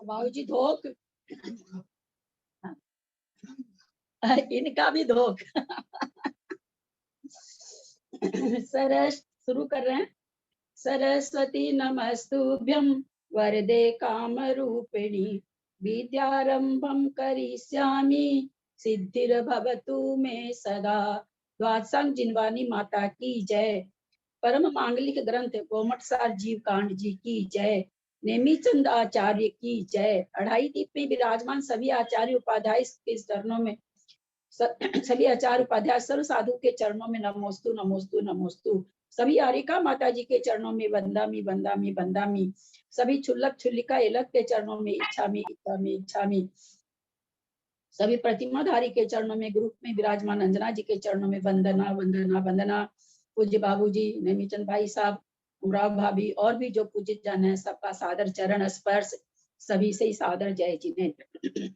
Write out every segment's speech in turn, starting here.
बाबूजी धोख, इनका भी धोख। सरस शुरू कर रहे हैं। सरस्वती नमस्तुभ्यं वरदे काम रूपिणी विद्यारंभं करिष्यामि सिद्धिर्भवतु मे सदा। द्वादशांग जिनवानी माता की जय। परम मांगलिक ग्रंथ गोमटसार जीव कांड जी की जय। नेमीचंद आचार्य की जय। अढ़ाई दीप में विराजमान सभी आचार्य उपाध्याय के चरणों में सभी आचार्य उपाध्याय सर्व साधु के चरणों में नमोस्तु नमोस्तु नमोस्तु। सभी आरिका माता जी के चरणों में वंदामी वंदामी वंदामी। सभी छुल्लक छुल्लिका एलक के चरणों में इच्छामी इच्छामी इच्छामी। सभी प्रतिमाधारी के चरणों में ग्रुप में विराजमान अंजना जी के चरणों में वंदना वंदना वंदना। पूज्य बाबूजी, नेमीचंद भाई साहब, उमराव भाभी और भी जो पूजित जन है सबका सादर चरण स्पर्श। सभी से ही सादर जय जिनेन्द्र।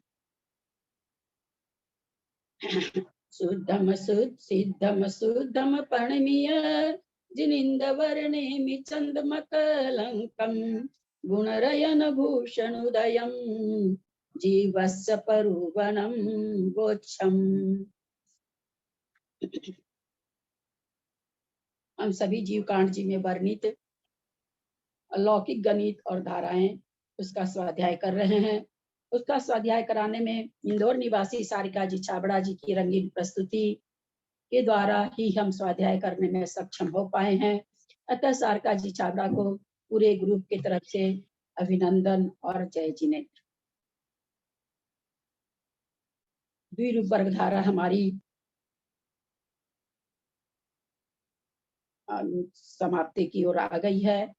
शुद्धम शुद्ध सिद्धम शुद्धम प्रणमीय जिनिंद वर्णे चंद मकलंकम गुणरयन भूषण उदयम जीवस्य परुवनम गोच्छम। हम सभी जीव कांड जी में वर्णित अलौकिक गणित और धाराएं उसका स्वाध्याय कर रहे हैं। उसका स्वाध्याय कराने में इंदौर निवासी सारिका जी छाबड़ा जी की रंगीन प्रस्तुति के द्वारा ही हम स्वाध्याय करने में सक्षम हो पाए हैं। अतः सारिका जी छाबड़ा को पूरे ग्रुप की तरफ से अभिनंदन और जय जिनेन्द्र। द्विरूप वर्ग धारा हमारी समाप्ति की ओर आ गई है।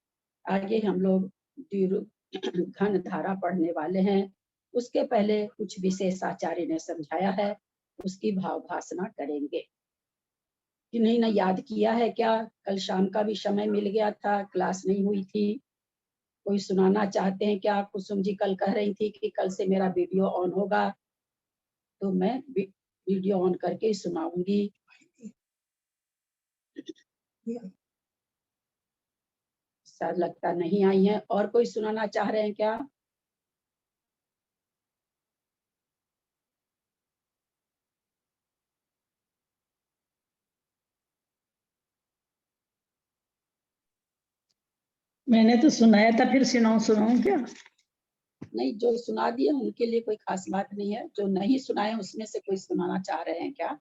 आगे हम लोग द्विरूप घन धारा पढ़ने वाले हैं। उसके पहले कुछ विशेष आचार्य ने समझाया है, उसकी भाव भाषणा करेंगे। किन्हीं ने याद किया है क्या? कल शाम का भी समय मिल गया था, क्लास नहीं हुई थी। कोई सुनाना चाहते हैं क्या? कुसुम जी कल कह रही थी कि कल से मेरा वीडियो ऑन होगा, तो मैं वीडियो ऑन करके सुनाऊंगी। शायद लगता नहीं आई है। और कोई सुनाना चाह रहे हैं क्या? मैंने तो सुनाया था, फिर सुनाऊं क्या? नहीं, जो सुना दिए उनके लिए कोई खास बात नहीं है। जो नहीं सुनाए उसमें से कोई सुनाना चाह रहे हैं क्या?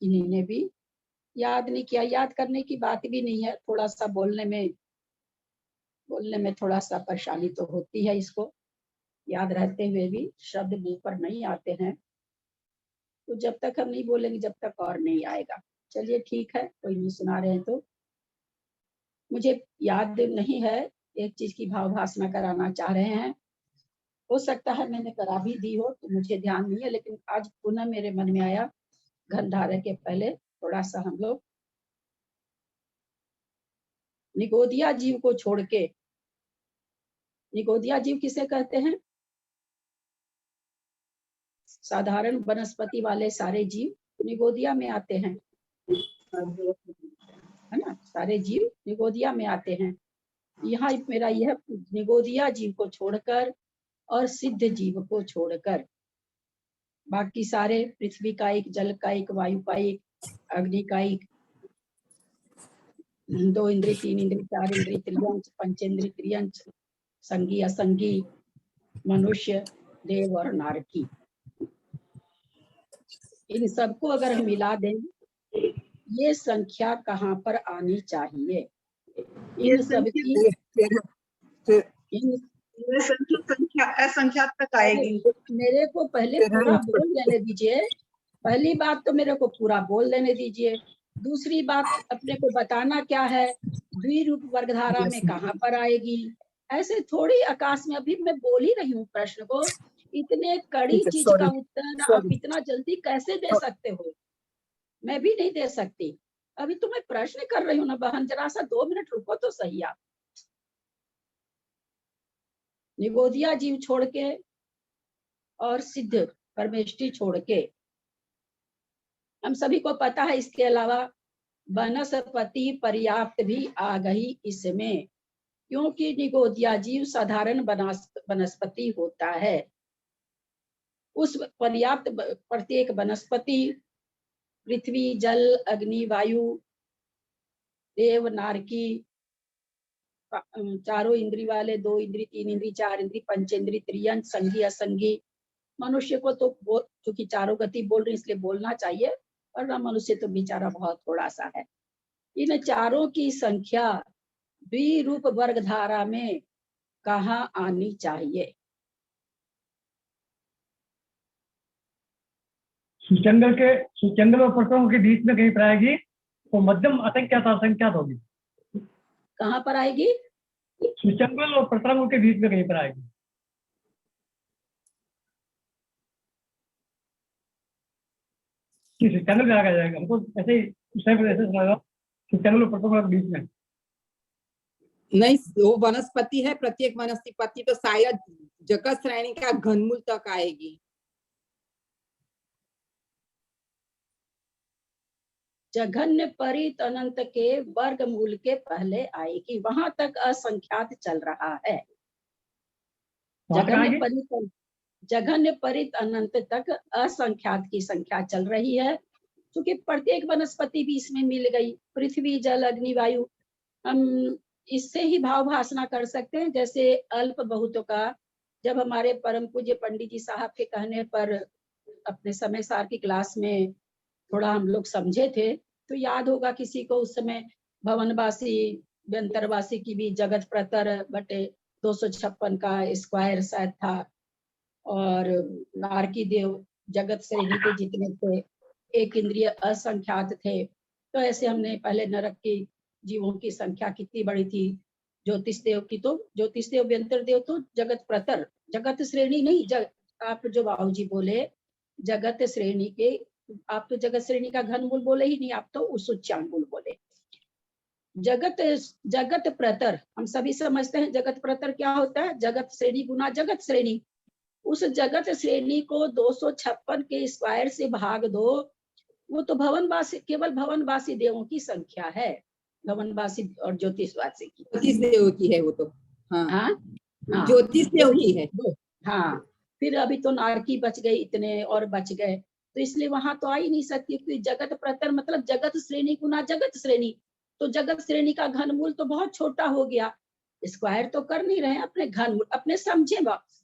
इन्होंने भी याद नहीं किया। याद करने की बात भी नहीं है, थोड़ा सा बोलने में थोड़ा सा परेशानी तो होती है। इसको याद रहते हुए भी शब्द मुंह पर नहीं आते हैं, तो जब तक हम नहीं बोलेंगे जब तक और नहीं आएगा। चलिए ठीक है, कोई नहीं सुना रहे हैं तो। मुझे याद नहीं है, एक चीज की भाव भाषणा कराना चाह रहे हैं। हो सकता है मैंने करा भी दी हो तो मुझे ध्यान नहीं है, लेकिन आज पुनः मेरे मन में आया। घनधारा के पहले थोड़ा सा हम लोग निगोदिया जीव को छोड़ के, निगोदिया जीव किसे कहते हैं? साधारण वनस्पति वाले सारे जीव निगोदिया में आते हैं, है ना? सारे जीव निगोदिया में आते हैं। यहाँ मेरा यह निगोदिया जीव को छोड़कर और सिद्ध जीव को छोड़कर बाकी सारे पृथ्वी का एक, जल का एक, वायु का एक, अग्नि का एक, 2 इंद्रिय 3 इंद्रिय 4 इंद्रिय त्रियंच पंचेंद्रिय त्रियंच, संगी असंगी, मनुष्य, देव और नारकी, इन सबको अगर हम मिला दें, ये संख्या कहाँ पर आनी चाहिए? इन सबकी संख्या असंख्यात तक आएगी। मेरे को पहले पूरा बोल लेने दीजिए। पहली बात तो मेरे को पूरा बोल लेने दीजिए। दूसरी बात अपने को बताना क्या है, द्विरूप वर्गधारा में कहाँ पर आएगी। ऐसे थोड़ी आकाश में, अभी मैं बोल ही रही हूँ प्रश्न को। इतने कड़ी चीज का उत्तर आप इतना जल्दी कैसे दे सकते हो? मैं भी नहीं दे सकती। अभी तो मैं प्रश्न कर रही हूँ ना बहन, जरा सा 2 मिनट रुको तो सही आप। निगोदिया जीव छोड़ के और सिद्ध परमेष्टि छोड़ के। हम सभी को पता है इसके अलावा वनस्पति पर्याप्त भी आ गई इसमें, क्योंकि निगोदिया जीव साधारण वनस्पति होता है। उस पर्याप्त प्रत्येक वनस्पति पृथ्वी, जल, अग्नि, वायु, देव, नारकी, चारों इंद्री वाले, 2 इंद्री, 3 इंद्री, 4 इंद्री, पंचेंद्री, त्रियंच, संगी, असंगी। मनुष्य को तो चूंकि चारों गति बोल रही इसलिए बोलना चाहिए, वरना मनुष्य तो बेचारा बहुत थोड़ा सा है। इन चारों की संख्या द्विरूप वर्ग धारा में कहाँ आनी चाहिए? सूचंगल और प्रथम के बीच में कहीं पर आएगी, तो मध्यम असंख्यात असंख्यात होगी। कहाँ पर आएगी? सूचंगल और प्रथम के बीच में कहीं पर आएगी। सूचंगल में आ जाएगा, हमको ऐसे ही ऐसे सुनाएगा, सूचंगल और प्रथम के बीच में नहीं, वो वनस्पति है, प्रत्येक वनस्पति तो शायद जगत श्रेणी का घनमूल तक आएगी। जघन्य परित अनंत के वर्गमूल के पहले आएगी, वहां तक असंख्यात चल रहा है। जघन्य परित अनंत तक असंख्यात की संख्या चल रही है, क्योंकि प्रत्येक वनस्पति भी इसमें मिल गई। पृथ्वी, जल, अग्नि, वायु, हम इससे ही भाव भाषणा कर सकते हैं। जैसे अल्प बहुतों का जब हमारे परम पूज्य पंडित जी साहब के कहने पर अपने समय सार की क्लास में थोड़ा हम लोग समझे थे, तो याद होगा किसी को उस समय भवनवासी व्यंतरवासी की भी जगत प्रतर बटे 256 का स्क्वायर शायद था, और नारकी देव जगत श्रेणी के जितने थे, एक इंद्रिय असंख्यात थे। तो ऐसे हमने पहले नरक के जीवों की संख्या कितनी बड़ी थी। ज्योतिष देव की तो ज्योतिष देव व्यंतर देव तो जगत प्रतर, जगत श्रेणी नहीं, आप जो बाबू जी बोले जगत श्रेणी के, आप तो जगत श्रेणी का घनमूल बोले ही नहीं, आप तो उस उच्चांगुल बोले। जगत प्रतर हम सभी समझते हैं। जगत प्रतर क्या होता है? जगत श्रेणी गुना जगत श्रेणी। उस जगत श्रेणी को 256 के स्क्वायर से भाग दो, वो तो भवनवासी, केवल भवनवासी देवों की संख्या है, भवनवासी और ज्योतिषवासी की। ज्योतिष देव की है वो तो। हाँ, हाँ, ज्योतिष देव की है। हाँ, फिर अभी तो नारकी बच गए, इतने और बच गए, तो इसलिए वहां तो आ ही नहीं सकती, क्योंकि जगत प्रतर मतलब जगत श्रेणी गुना जगत श्रेणी। तो जगत श्रेणी का घनमूल तो बहुत छोटा हो गया। स्क्वायर तो कर नहीं रहे, अपने घनमूल अपने समझे,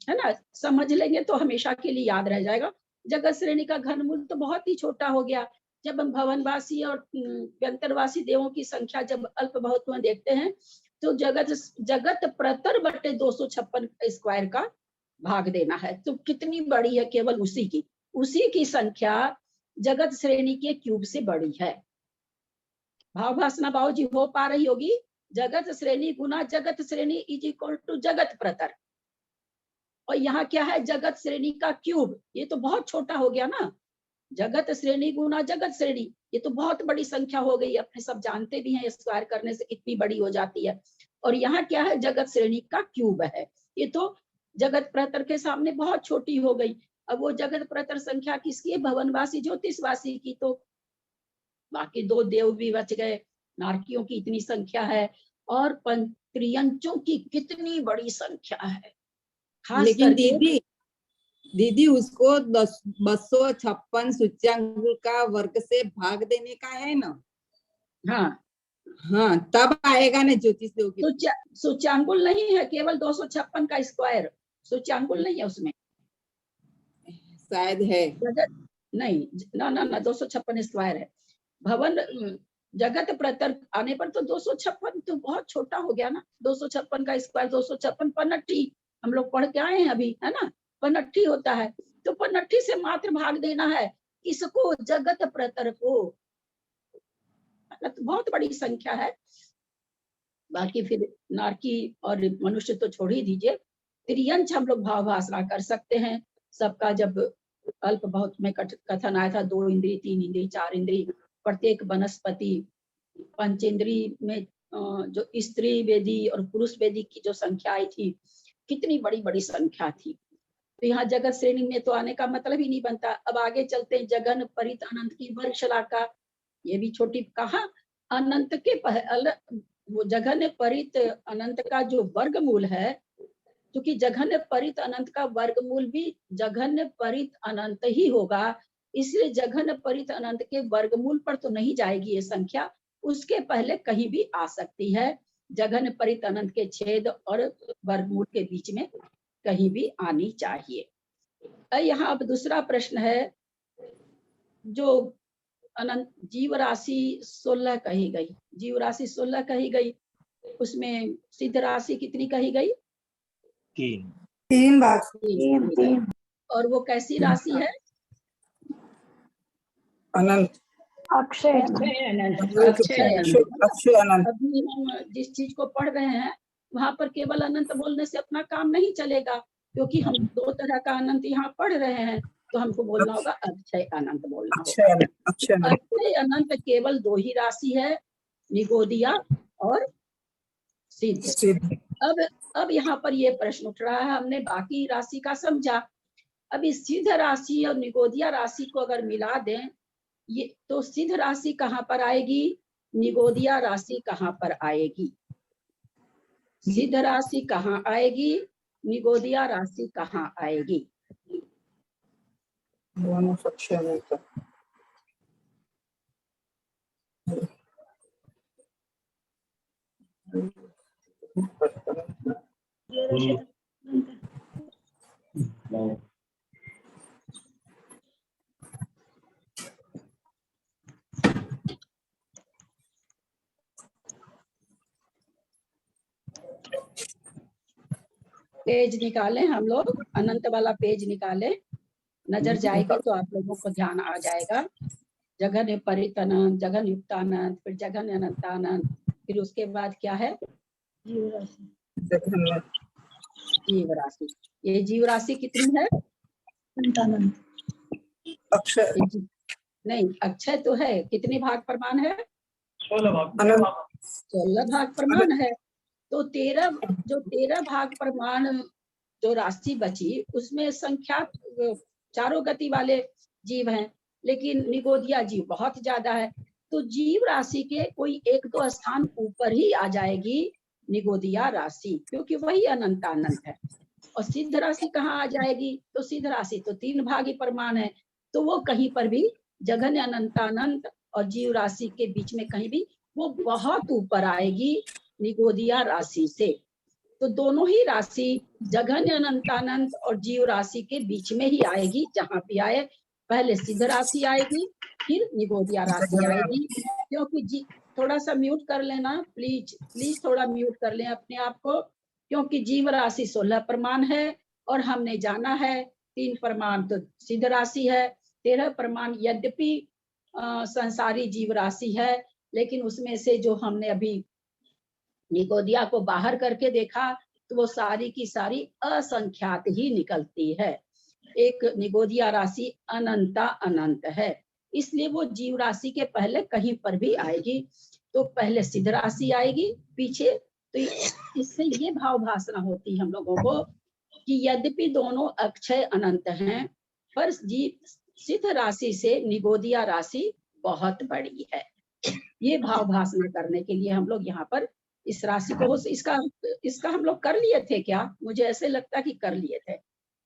है ना, समझ लेंगे तो हमेशा के लिए याद रह जाएगा। जगत श्रेणी का घनमूल तो बहुत ही छोटा हो गया। जब हम भवनवासी और व्यंतरवासी देवों की संख्या जब अल्प बहुत में देखते हैं, तो जगत प्रतर बटे 256 स्क्वायर का भाग देना है, तो कितनी बड़ी है? केवल उसी की संख्या जगत श्रेणी के क्यूब से बड़ी है। भाव भाषणा बाबू जी हो पा रही होगी? जगत श्रेणी गुना जगत श्रेणी इज इक्वल टू जगत प्रतर। और यहाँ क्या है? जगत श्रेणी का क्यूब। ये तो बहुत छोटा हो गया ना, जगत श्रेणी गुना जगत श्रेणी, ये तो बहुत बड़ी संख्या हो गई। अपने सब जानते भी हैं स्क्वायर करने से कितनी बड़ी हो जाती है। और यहाँ क्या है? जगत श्रेणी का क्यूब है। ये तो जगत प्रतर के सामने बहुत छोटी हो गई। अब वो जगत प्रतर संख्या किसकी है? भवनवासी ज्योतिषवासी की। तो बाकी 2 देव भी बच गए, नारकियों की इतनी संख्या है, और त्रियंचों की कितनी बड़ी संख्या है। लेकिन दीदी उसको 256 सूच्यांगुल का वर्ग से भाग देने का है ना। हाँ, तब आएगा ना ज्योतिष देव की। सूच्यांगुल नहीं है, केवल 256 का स्क्वायर, सूच्यांगुल नहीं है उसमें। शायद है, नहीं, ना 256 स्क्वायर है। भवन जगत प्रतर आने पर तो 256 तो बहुत छोटा हो गया ना। 256 का स्क्वायर 256 पनट्टी, हम लोग पढ़ के आए हैं अभी, है ना, पनट्टी होता है। तो पनट्टी से मात्र भाग देना है इसको, जगत प्रतर को। तो बहुत बड़ी संख्या है। बाकी फिर नारकी और मनुष्य तो छोड़ ही दीजिए, त्रियंच हम लोग भाव भाषणा कर सकते हैं। सबका जब अल्प बहुत में कथन आया था, 2 इंद्री, 3 इंद्री, 4 इंद्री, प्रत्येक वनस्पति, पंचेंद्री में जो स्त्री वेदी और पुरुष वेदी की जो संख्या आई थी, कितनी बड़ी बड़ी संख्या थी। तो यहाँ जगत श्रेणी में तो आने का मतलब ही नहीं बनता। अब आगे चलते हैं, जगन परित अनंत की वर्गशला का, ये भी छोटी कहा अनंत के वो जघन्य परित अनंत का जो वर्गमूल है, क्योंकि जघन्य परित अनंत का वर्गमूल भी जघन्य परित अनंत ही होगा, इसलिए जघन्य परित अनंत के वर्गमूल पर तो नहीं जाएगी ये संख्या, उसके पहले कहीं भी आ सकती है। जघन्य परित अनंत के छेद और वर्गमूल के बीच में कहीं भी आनी चाहिए। यहाँ अब दूसरा प्रश्न है, जो अनंत जीव राशि 16 कही गई, जीव राशि 16 कही गई, उसमें सिद्ध राशि कितनी कही गई? 3 बार। तीन। और वो कैसी राशि है? अनंत। अक्षय अनंत। अक्षय अनंत। अभी हम जिस चीज को पढ़ रहे हैं वहां पर केवल अनंत बोलने से अपना काम नहीं चलेगा, क्योंकि हम दो तरह का अनंत यहाँ पढ़ रहे हैं, तो हमको बोलना होगा अक्षय अनंत बोलना होगा। अक्षय अनंत केवल 2 ही राशि है, निगोदिया और सिद्ध। अब यहाँ पर ये प्रश्न उठ रहा है, हमने बाकी राशि का समझा, अब इस सिद्ध राशि और निगोदिया राशि को अगर मिला दें, ये तो सिद्ध राशि कहाँ पर आएगी, निगोदिया राशि कहाँ पर आएगी? सिद्ध राशि कहाँ आएगी, निगोदिया राशि कहाँ आएगी? दोनों अक्षय अनंत। पेज निकाले हम लोग, अनंत वाला पेज निकाले, नजर जाएगी तो आप लोगों को ध्यान आ जाएगा। जघन्य परित अनंत, जघन्य युक्त अनंत, फिर जघन्य अनंतानंत, फिर उसके बाद क्या है? जीव राशि। ये जीव राशि कितनी है? अक्षय नहीं, अक्षय तो है, कितने भाग प्रमाण है? 16 भाग। 16 भाग प्रमाण है, तो 13 भाग प्रमाण जो राशि बची उसमें संख्या चारों गति वाले जीव हैं, लेकिन निगोदिया जीव बहुत ज्यादा है, तो जीव राशि के कोई 1-2 स्थान ऊपर ही आ जाएगी निगोदिया राशि, क्योंकि वही अनंतानंत है। और सिद्ध राशि कहाँ आ जाएगी? तो सिद्ध राशि तो 3 भागी प्रमाण है, तो वो कहीं पर भी जघन्य अनंतानंत और जीव राशि के बीच में कहीं भी वो बहुत ऊपर आएगी निगोदिया राशि से। तो दोनों ही राशि जघन्य अनंतानंत और जीव राशि के बीच में ही आएगी, जहां भी आए पहले सिद्ध राशि आएगी फिर निगोदिया राशि आएगी। क्योंकि थोड़ा सा म्यूट कर लेना प्लीज थोड़ा म्यूट कर लें अपने आप को, क्योंकि जीव राशि 16 प्रमाण है और हमने जाना है 3 प्रमाण तो सिद्ध राशि है, 13 प्रमाण यद्यपि संसारी जीव राशि है, लेकिन उसमें से जो हमने अभी निगोदिया को बाहर करके देखा तो वो सारी की सारी असंख्यात ही निकलती है। एक निगोदिया राशि अनंता अनंत है, इसलिए वो जीव राशि के पहले कहीं पर भी आएगी, तो पहले सिद्ध राशि आएगी पीछे। तो इससे ये भाव भाषणा होती है हम लोगों को कि यद्यपि दोनों अक्षय अनंत हैं, पर सिद्ध राशि से निगोदिया राशि बहुत बड़ी है। ये भाव भाषणा करने के लिए हम लोग यहाँ पर इस राशि को इसका हम लोग कर लिए थे क्या? मुझे ऐसे लगता कि कर लिए थे,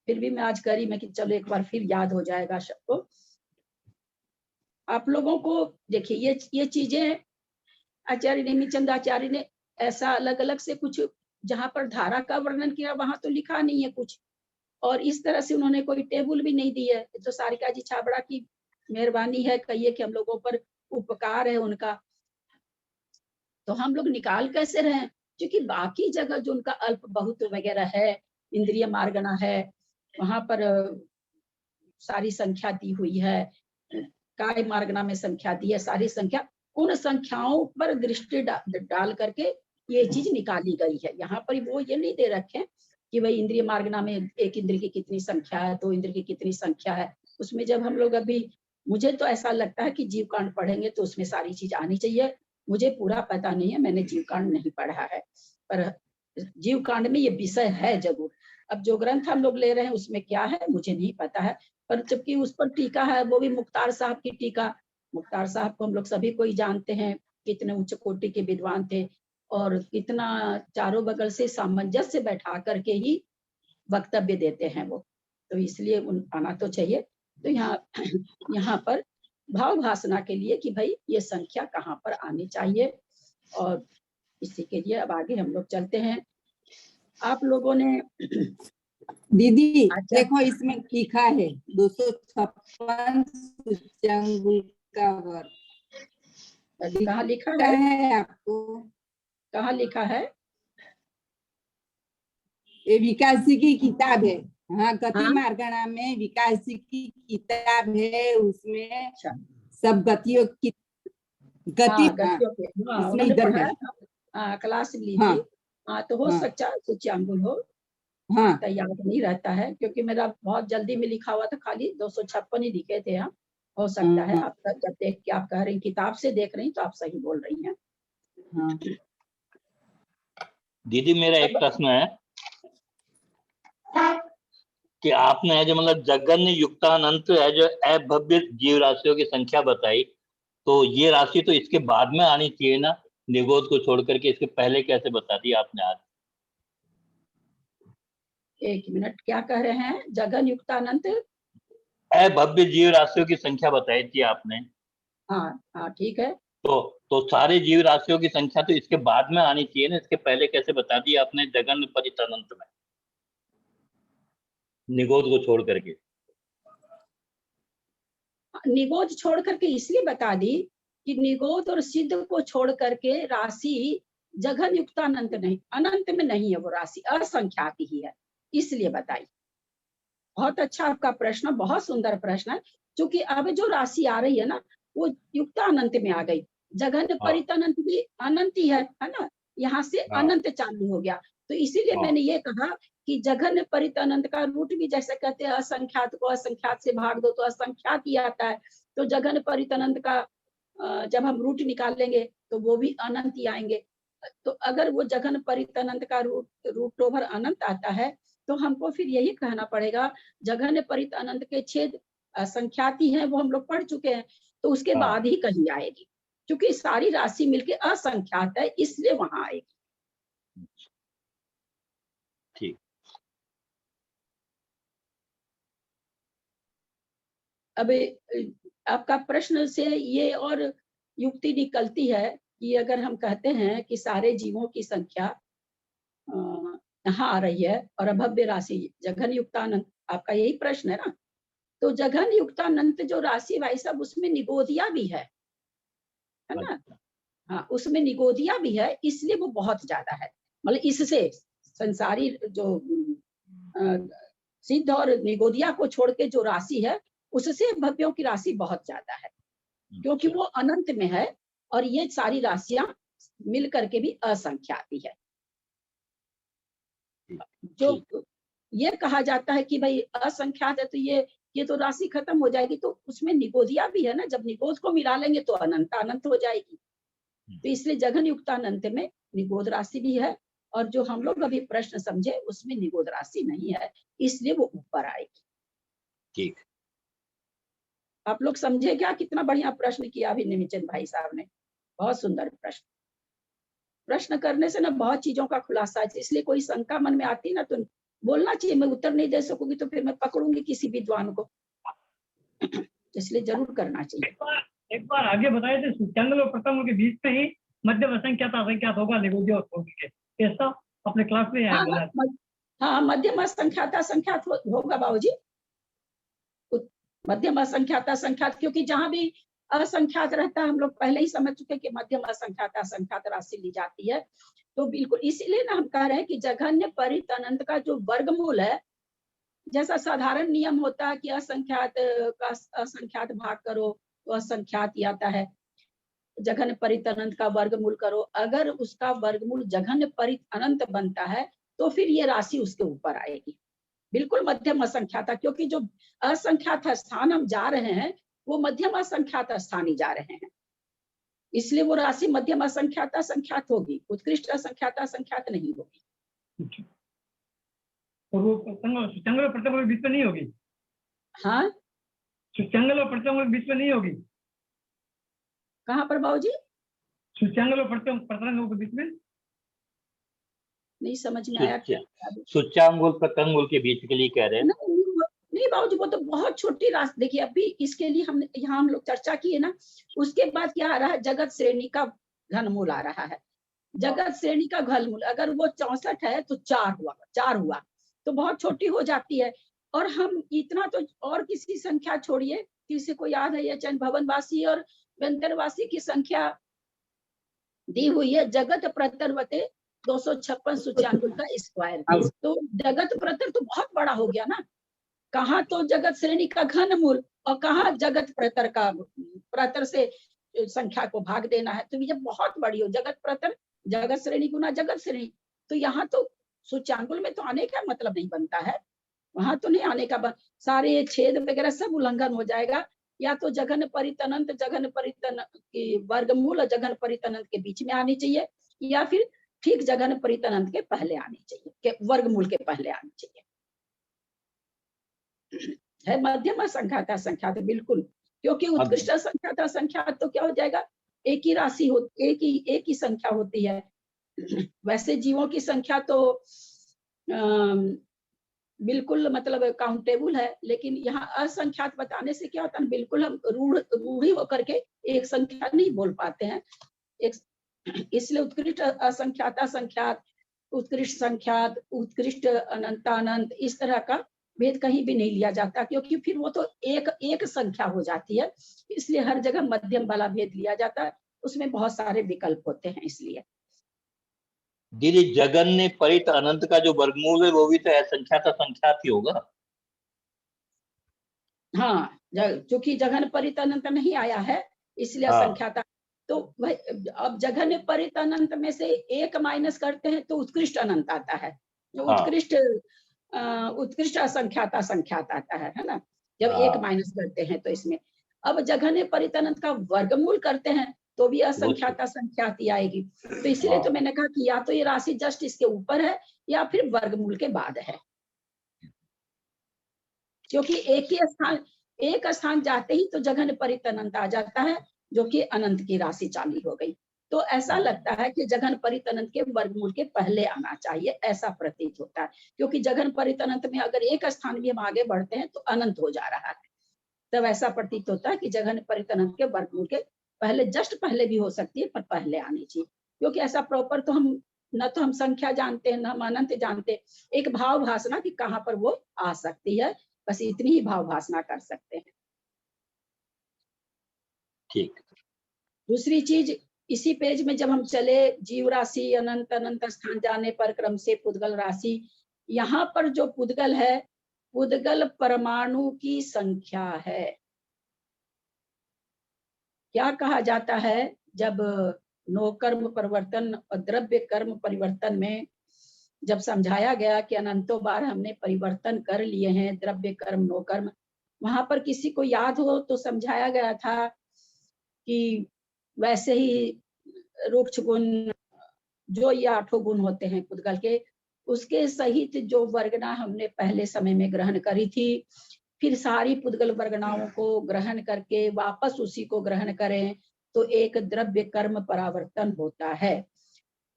फिर भी मैं आज करी मैं कि चलो एक बार फिर याद हो जाएगा सबको। आप लोगों को देखिए ये चीजें आचार्य नेमिचंद आचार्य ने ऐसा अलग अलग से कुछ, जहां पर धारा का वर्णन किया वहां तो लिखा नहीं है कुछ, और इस तरह से उन्होंने कोई टेबल भी नहीं दी है। तो सारिका जी छाबड़ा की मेहरबानी है, कहिए कि हम लोगों पर उपकार है उनका, तो हम लोग निकाल कैसे रहे? क्योंकि बाकी जगह जो उनका अल्प बहुत वगैरह है, इंद्रिय मार्गना है, वहां पर सारी संख्या दी हुई है, काय मार्गना में संख्या दी है, सारी संख्या, उन संख्याओं पर दृष्टि डाल करके ये चीज निकाली गई है। यहाँ पर वो ये नहीं दे रखे कि भाई इंद्रिय मार्गना में एक इंद्र की कितनी संख्या है, 2 इंद्र की कितनी संख्या है। उसमें जब हम लोग अभी, मुझे तो ऐसा लगता है कि जीव कांड पढ़ेंगे तो उसमें सारी चीज आनी चाहिए। मुझे पूरा पता नहीं है, मैंने जीव कांड नहीं पढ़ा है, पर जीव कांड में ये विषय है जरूर। अब जो ग्रंथ हम लोग ले रहे हैं उसमें क्या है मुझे नहीं पता है, पर जबकि उस पर टीका है वो भी मुख्तार साहब की टीका। मुख्तार साहब को हम लोग सभी कोई जानते हैं, कितने उच्च कोटि के विद्वान थे और कितना चारों बगल से सामंजस्य बैठा करके ही वक्तव्य देते हैं वो, तो इसलिए उन आना तो चाहिए। तो यहाँ पर भाव भाषणा के लिए कि भाई ये संख्या कहाँ पर आनी चाहिए, और इसी के लिए अब आगे हम लोग चलते हैं। आप लोगों ने दीदी अच्छा। देखो इसमें लिखा है 256 सूच्यांगुल का वर्ग। कहाँ लिखा क्या है, है आपको? कहाँ लिखा है? ये विकासी की किताब है। हाँ, गति हाँ? मार्गणा में विकासी की किताब है, उसमें अच्छा, सब गतियों की गति। हाँ हाँ, गतियों के, हाँ इसमें उन्होंने इधर पढ़ाया है। था, हाँ क्लास ली हाँ थी। हाँ तो हो हाँ सकता है सूच्यांगुल हो, हाँ तो याद नहीं रहता है क्योंकि मेरा बहुत जल्दी में लिखा हुआ था, खाली 256 ही लिखे थे। हाँ हो सकता है, हाँ आप जब देख के आप कह रही किताब से देख रही तो आप सही बोल रही हैं। हाँ। दीदी मेरा एक प्रश्न है कि आपने जो मतलब जगन्य युक्तानंत है जो अभव्य जीव राशियों की संख्या बताई, तो ये राशि तो इसके बाद में आनी चाहिए ना, निगोद को छोड़ करके, इसके पहले कैसे बता दी आपने आज? एक मिनट, क्या कह रहे हैं? जगन युक्तानंत, अभव्य जीव राशियों की संख्या बताई थी आपने, हाँ हाँ ठीक है। तो सारे जीव राशियों की संख्या तो इसके बाद में आनी चाहिए ना, इसके पहले कैसे बता दी आपने जगन परितनंत में, निगोद को छोड़ करके? निगोद छोड़ करके इसलिए बता दी कि निगोद और सिद्ध को छोड़ करके राशि जगन युक्तानंत नहीं, अनंत में नहीं है वो राशि, असंख्यात ही है, इसलिए बताई। बहुत अच्छा आपका प्रश्न, बहुत सुंदर प्रश्न है, क्योंकि अब जो राशि आ रही है ना वो युक्तानंत में आ गई, जगन परितनंत भी अनंत ही है ना, यहाँ से अनंत चालू हो गया। तो इसीलिए मैंने ये कहा कि जघन्य परितनंत का रूट भी जैसे कहते हैं असंख्यात को असंख्यात से भाग दो तो असंख्यात ही आता है, तो जघन्य परितनंत का जब हम रूट निकालेंगे तो वो भी अनंत ही आएंगे। तो अगर वो जघन्य परितनंत का रूट ओवर अनंत आता है तो हमको फिर यही कहना पड़ेगा जघन्य परितनंत के छेद असंख्यात ही है, वो हम लोग पढ़ चुके हैं, तो उसके बाद ही कहीं आएगी, क्योंकि सारी राशि मिलके असंख्यात है इसलिए वहां आएगी। ठीक। अब आपका प्रश्न से ये और युक्ति निकलती है कि अगर हम कहते हैं कि सारे जीवों की संख्या यहाँ आ रही है और अभव्य राशि जघन युक्तानंत, आपका यही प्रश्न है ना, तो जघन युक्तानंत जो राशि भाई साहब उसमें निगोदिया भी है ना, हाँ उसमें निगोदिया भी है, इसलिए वो बहुत ज्यादा है। मतलब इससे संसारी जो सिद्ध और निगोदिया को छोड़ के जो राशि है उससे भव्यों की राशि बहुत ज्यादा है, क्योंकि वो अनंत में है और ये सारी राशियां मिल करके भी असंख्याती है। जो ये कहा जाता है कि भाई असंख्यात है तो ये तो राशि खत्म हो जाएगी, तो उसमें निगोदिया भी है ना, जब निगोद को मिला लेंगे तो अनंत अनंत हो जाएगी। तो इसलिए जघन युक्तानंत में निगोद राशि भी है, और जो हम लोग अभी प्रश्न समझे उसमें निगोद राशि नहीं है, इसलिए वो ऊपर आएगी। ठीक। आप लोग समझे क्या? कितना बढ़िया प्रश्न किया अभी निमिचंद भाई साहब ने, बहुत सुंदर प्रश्न। प्रश्न करने से ना बहुत चीजों का खुलासा है, इसलिए कोई शंका मन में आती ना तो बोलना चाहिए। मैं उत्तर नहीं दे सकूंगी तो फिर मैं पकड़ूंगी किसी विद्वान को, इसलिए जरूर करना चाहिए। एक बार आगे बताए थे सूच्यांगल और प्रथम के बीच में ही मध्यम असंख्यात असंख्यात होगा निगोदिया और कोटि के, ऐसा अपने क्लास में आया। हाँ मध्यम असंख्यात असंख्यात होगा बाबूजी, मध्यम असंख्यात असंख्यात, क्योंकि जहां भी असंख्यात रहता है हम लोग पहले ही समझ चुके कि मध्यम असंख्यात असंख्यात राशि ली जाती है। तो बिल्कुल इसीलिए ना हम कह रहे हैं कि जघन्य परित अनंत का जो वर्गमूल है, जैसा साधारण नियम होता है कि असंख्यात का असंख्यात भाग करो तो असंख्यात ही आता है, जघन्य परित अनंत का वर्गमूल करो, अगर उसका वर्गमूल जघन्य परित अनंत बनता है तो फिर ये राशि उसके ऊपर आएगी, बिल्कुल मध्यम असंख्यात, क्योंकि जो असंख्यात स्थान हम जा रहे हैं वो मध्यम असंख्यात स्थान ही जा रहे हैं, इसलिए वो राशि मध्यम असंख्यात होगी, उत्कृष्ट असंख्यात नहीं होगी। और वो सुचंगल और प्रत्यंग के बीच में नहीं होगी। हाँ, सुचंगल और प्रत्यंग के बीच में नहीं होगी। कहाँ पर बाबूजी? सुचंगल और प्रत्यंग के बीच में नहीं समझ में आया। सुच्चांगुल प्रत्यंगुल के बीच के लिए कह रहे हैं। नहीं बाबूजी, वो तो बहुत छोटी राशि। देखिए अभी इसके लिए हम यहाँ हम लोग चर्चा किए ना, उसके बाद क्या आ रहा है, जगत श्रेणी का घनमूल आ रहा है। जगत श्रेणी का घनमूल अगर वो 64 है तो 4 हुआ तो बहुत छोटी हो जाती है। और हम इतना तो और किसी संख्या छोड़िए, किसी को याद है ये चैन भवनवासी और व्यंतरवासी की संख्या दी हुई है, जगत प्रतर्वते 256 सूच्यांगुल का स्क्वायर। तो जगत प्रतर तो बहुत बड़ा हो गया ना, कहाँ तो जगत श्रेणी का घनमूल और कहाँ जगत प्रतर का, प्रतर से संख्या को भाग देना है। तो ये बहुत बड़ी हो, जगत प्रतर जगत श्रेणी गुना जगत श्रेणी। तो यहाँ तो सूच्यांगुल में तो आने का मतलब नहीं बनता है, वहां तो नहीं आने का, सारे छेद वगैरह सब उल्लंघन हो जाएगा। या तो जघन परितनंत की वर्गमूल और जघन परितनंत के बीच में आनी चाहिए, या फिर ठीक जघन परितनंत के पहले आनी चाहिए, के वर्गमूल के पहले आनी चाहिए। है मध्यम असंख्याता संख्या तो बिल्कुल, क्योंकि उत्कृष्ट असंख्याता संख्या तो क्या हो जाएगा, एक ही राशि हो, एक ही संख्या होती है। वैसे जीवों की संख्या तो बिल्कुल मतलब काउंटेबल है, लेकिन यहाँ असंख्यात बताने से क्या होता है, बिल्कुल हम रूढ़ी होकर के एक संख्या नहीं बोल पाते हैं। इसलिए उत्कृष्ट असंख्याता संख्यात, उत्कृष्ट संख्यात, उत्कृष्ट अनंतानंत, इस तरह का भेद कहीं भी नहीं लिया जाता, क्योंकि फिर वो तो एक संख्या हो जाती है। इसलिए हर जगह मध्यम वाला भेद लिया जाता है, उसमें बहुत सारे विकल्प होते हैं। इसलिए दीदी जगन्य परित अनंत का जो वर्गमूल है वो भी तो असंख्याता संख्यात ही होगा। हाँ, चूंकि जघन परित अनंत नहीं आया है इसलिए असंख्याता। तो अब जघन परित अनंत में से एक माइनस करते हैं तो उत्कृष्ट अनंत आता है, जो उत्कृष्ट असंख्याता संख्यात आता है ना, जब एक माइनस करते हैं तो इसमें। अब जघन परित अनंत का वर्गमूल करते हैं तो भी असंख्याता संख्यात ही आएगी। तो इसलिए तो मैंने कहा कि या तो ये राशि जस्ट इसके ऊपर है या फिर वर्गमूल के बाद है, क्योंकि एक स्थान जाते ही तो जघन परित अनंत आ जाता है, जो कि अनंत की राशि चाली हो गई। तो ऐसा लगता है कि जघन परित अनंत के वर्गमूल के पहले आना चाहिए, ऐसा प्रतीत होता है। क्योंकि जघन परित अनंत में अगर एक स्थान भी हम आगे बढ़ते हैं तो अनंत हो जा रहा है, तब ऐसा प्रतीत होता है कि जघन परित अनंत के वर्गमूल के पहले, जस्ट पहले भी हो सकती है पर पहले आनी चाहिए। क्योंकि ऐसा प्रॉपर तो हम न तो हम संख्या जानते हैं, न हम अनंत जानते, एक भाव भाषणा कि कहाँ पर वो आ सकती है, बस इतनी ही भाव भाषणा कर सकते हैं। ठीक। दूसरी चीज, इसी पेज में जब हम चले, जीव राशि अनंत अनंत स्थान जाने पर क्रम से पुद्गल राशि, यहाँ पर जो पुद्गल है, पुद्गल परमाणु की संख्या है। क्या कहा जाता है, जब नो कर्म परिवर्तन और द्रव्य कर्म परिवर्तन में जब समझाया गया कि अनंतों बार हमने परिवर्तन कर लिए हैं, द्रव्य कर्म नो कर्म, वहां पर किसी को याद हो तो समझाया गया था कि वैसे ही रूक्ष गुण, जो ये 8 गुण होते हैं पुद्गल के, उसके सहित जो वर्गना हमने पहले समय में ग्रहण करी थी, फिर सारी पुद्गल वर्गनाओं को ग्रहण करके वापस उसी को ग्रहण करें तो एक द्रव्य कर्म परावर्तन होता है।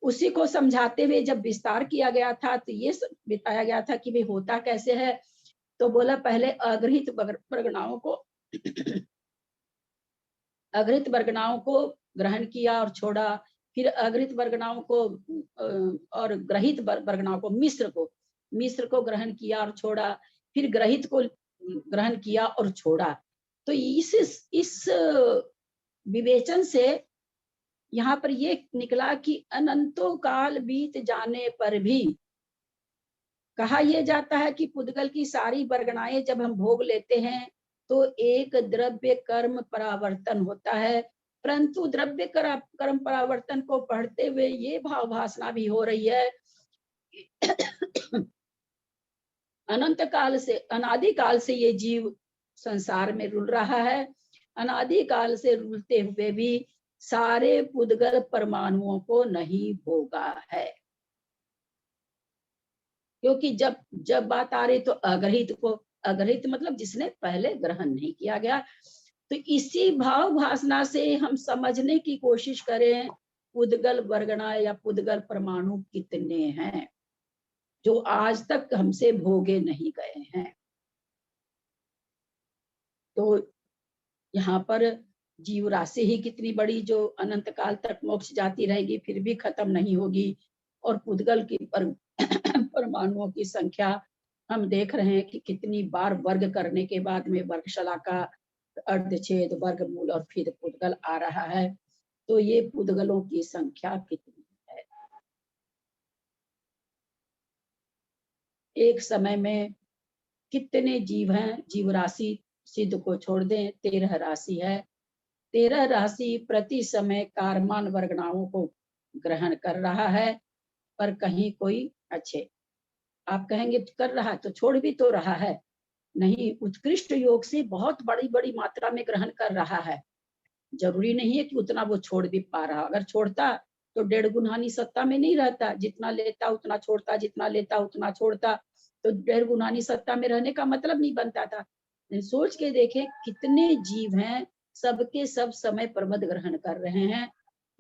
उसी को समझाते हुए जब विस्तार किया गया था तो ये बताया गया था कि भाई होता कैसे है। तो बोला पहले अग्रहित वर्गनाओं को अग्रहित वर्गनाओं को ग्रहण किया और छोड़ा, फिर अग्रहित वर्गनाओं को और ग्रहित वर्गनाओं को, मिश्र को ग्रहण किया और छोड़ा, फिर ग्रहित को ग्रहण किया और छोड़ा। तो इस विवेचन से यहाँ पर ये निकला कि अनंतों काल बीत जाने पर भी कहा यह जाता है कि पुद्गल की सारी वर्गनाएं जब हम भोग लेते हैं तो एक द्रव्य कर्म परावर्तन होता है, परंतु द्रव्य कर्म परावर्तन को पढ़ते हुए ये भाव भाषणा भी हो रही है अनंत काल से, अनादि काल से ये जीव संसार में रुल रहा है, अनादि काल से रुलते हुए भी सारे पुद्गल परमाणुओं को नहीं भोगा है। क्योंकि जब जब बात आ रही तो अग्रहित को, अग्रहित मतलब जिसने पहले ग्रहण नहीं किया गया। तो इसी भाव भासना से हम समझने की कोशिश करें पुद्गल वर्गणा या पुद्गल परमाणु कितने हैं जो आज तक हमसे भोगे नहीं गए हैं। तो यहाँ पर जीव राशि ही कितनी बड़ी जो अनंत काल तक मोक्ष जाती रहेगी फिर भी खत्म नहीं होगी। और पुद्गल की परमाणुओं की संख्या हम देख रहे हैं कि कितनी बार वर्ग करने के बाद में वर्गशला का अर्धछेद, वर्गमूल और फिर पुद्गल आ रहा है। तो ये पुद्गलों की संख्या कितनी है? एक समय में कितने जीव हैं? जीव राशि सिद्ध को छोड़ दें 13 राशि है। 13 राशि प्रति समय कारमान वर्गणाओं को ग्रहण कर रहा है, पर कहीं कोई अच्छे आप कहेंगे कर रहा है तो छोड़ भी तो रहा है। नहीं, उत्कृष्ट योग से बहुत बड़ी बड़ी मात्रा में ग्रहण कर रहा है। जरूरी नहीं है कि उतना वो छोड़ भी पा रहा। अगर छोड़ता तो 1.5 गुणानी सत्ता में नहीं रहता, जितना लेता उतना छोड़ता, जितना लेता उतना छोड़ता, तो 1.5 गुणानी सत्ता में रहने का मतलब नहीं बनता था। सोच के देखें कितने जीव हैं, सबके सब समय प्रमद ग्रहण कर रहे हैं।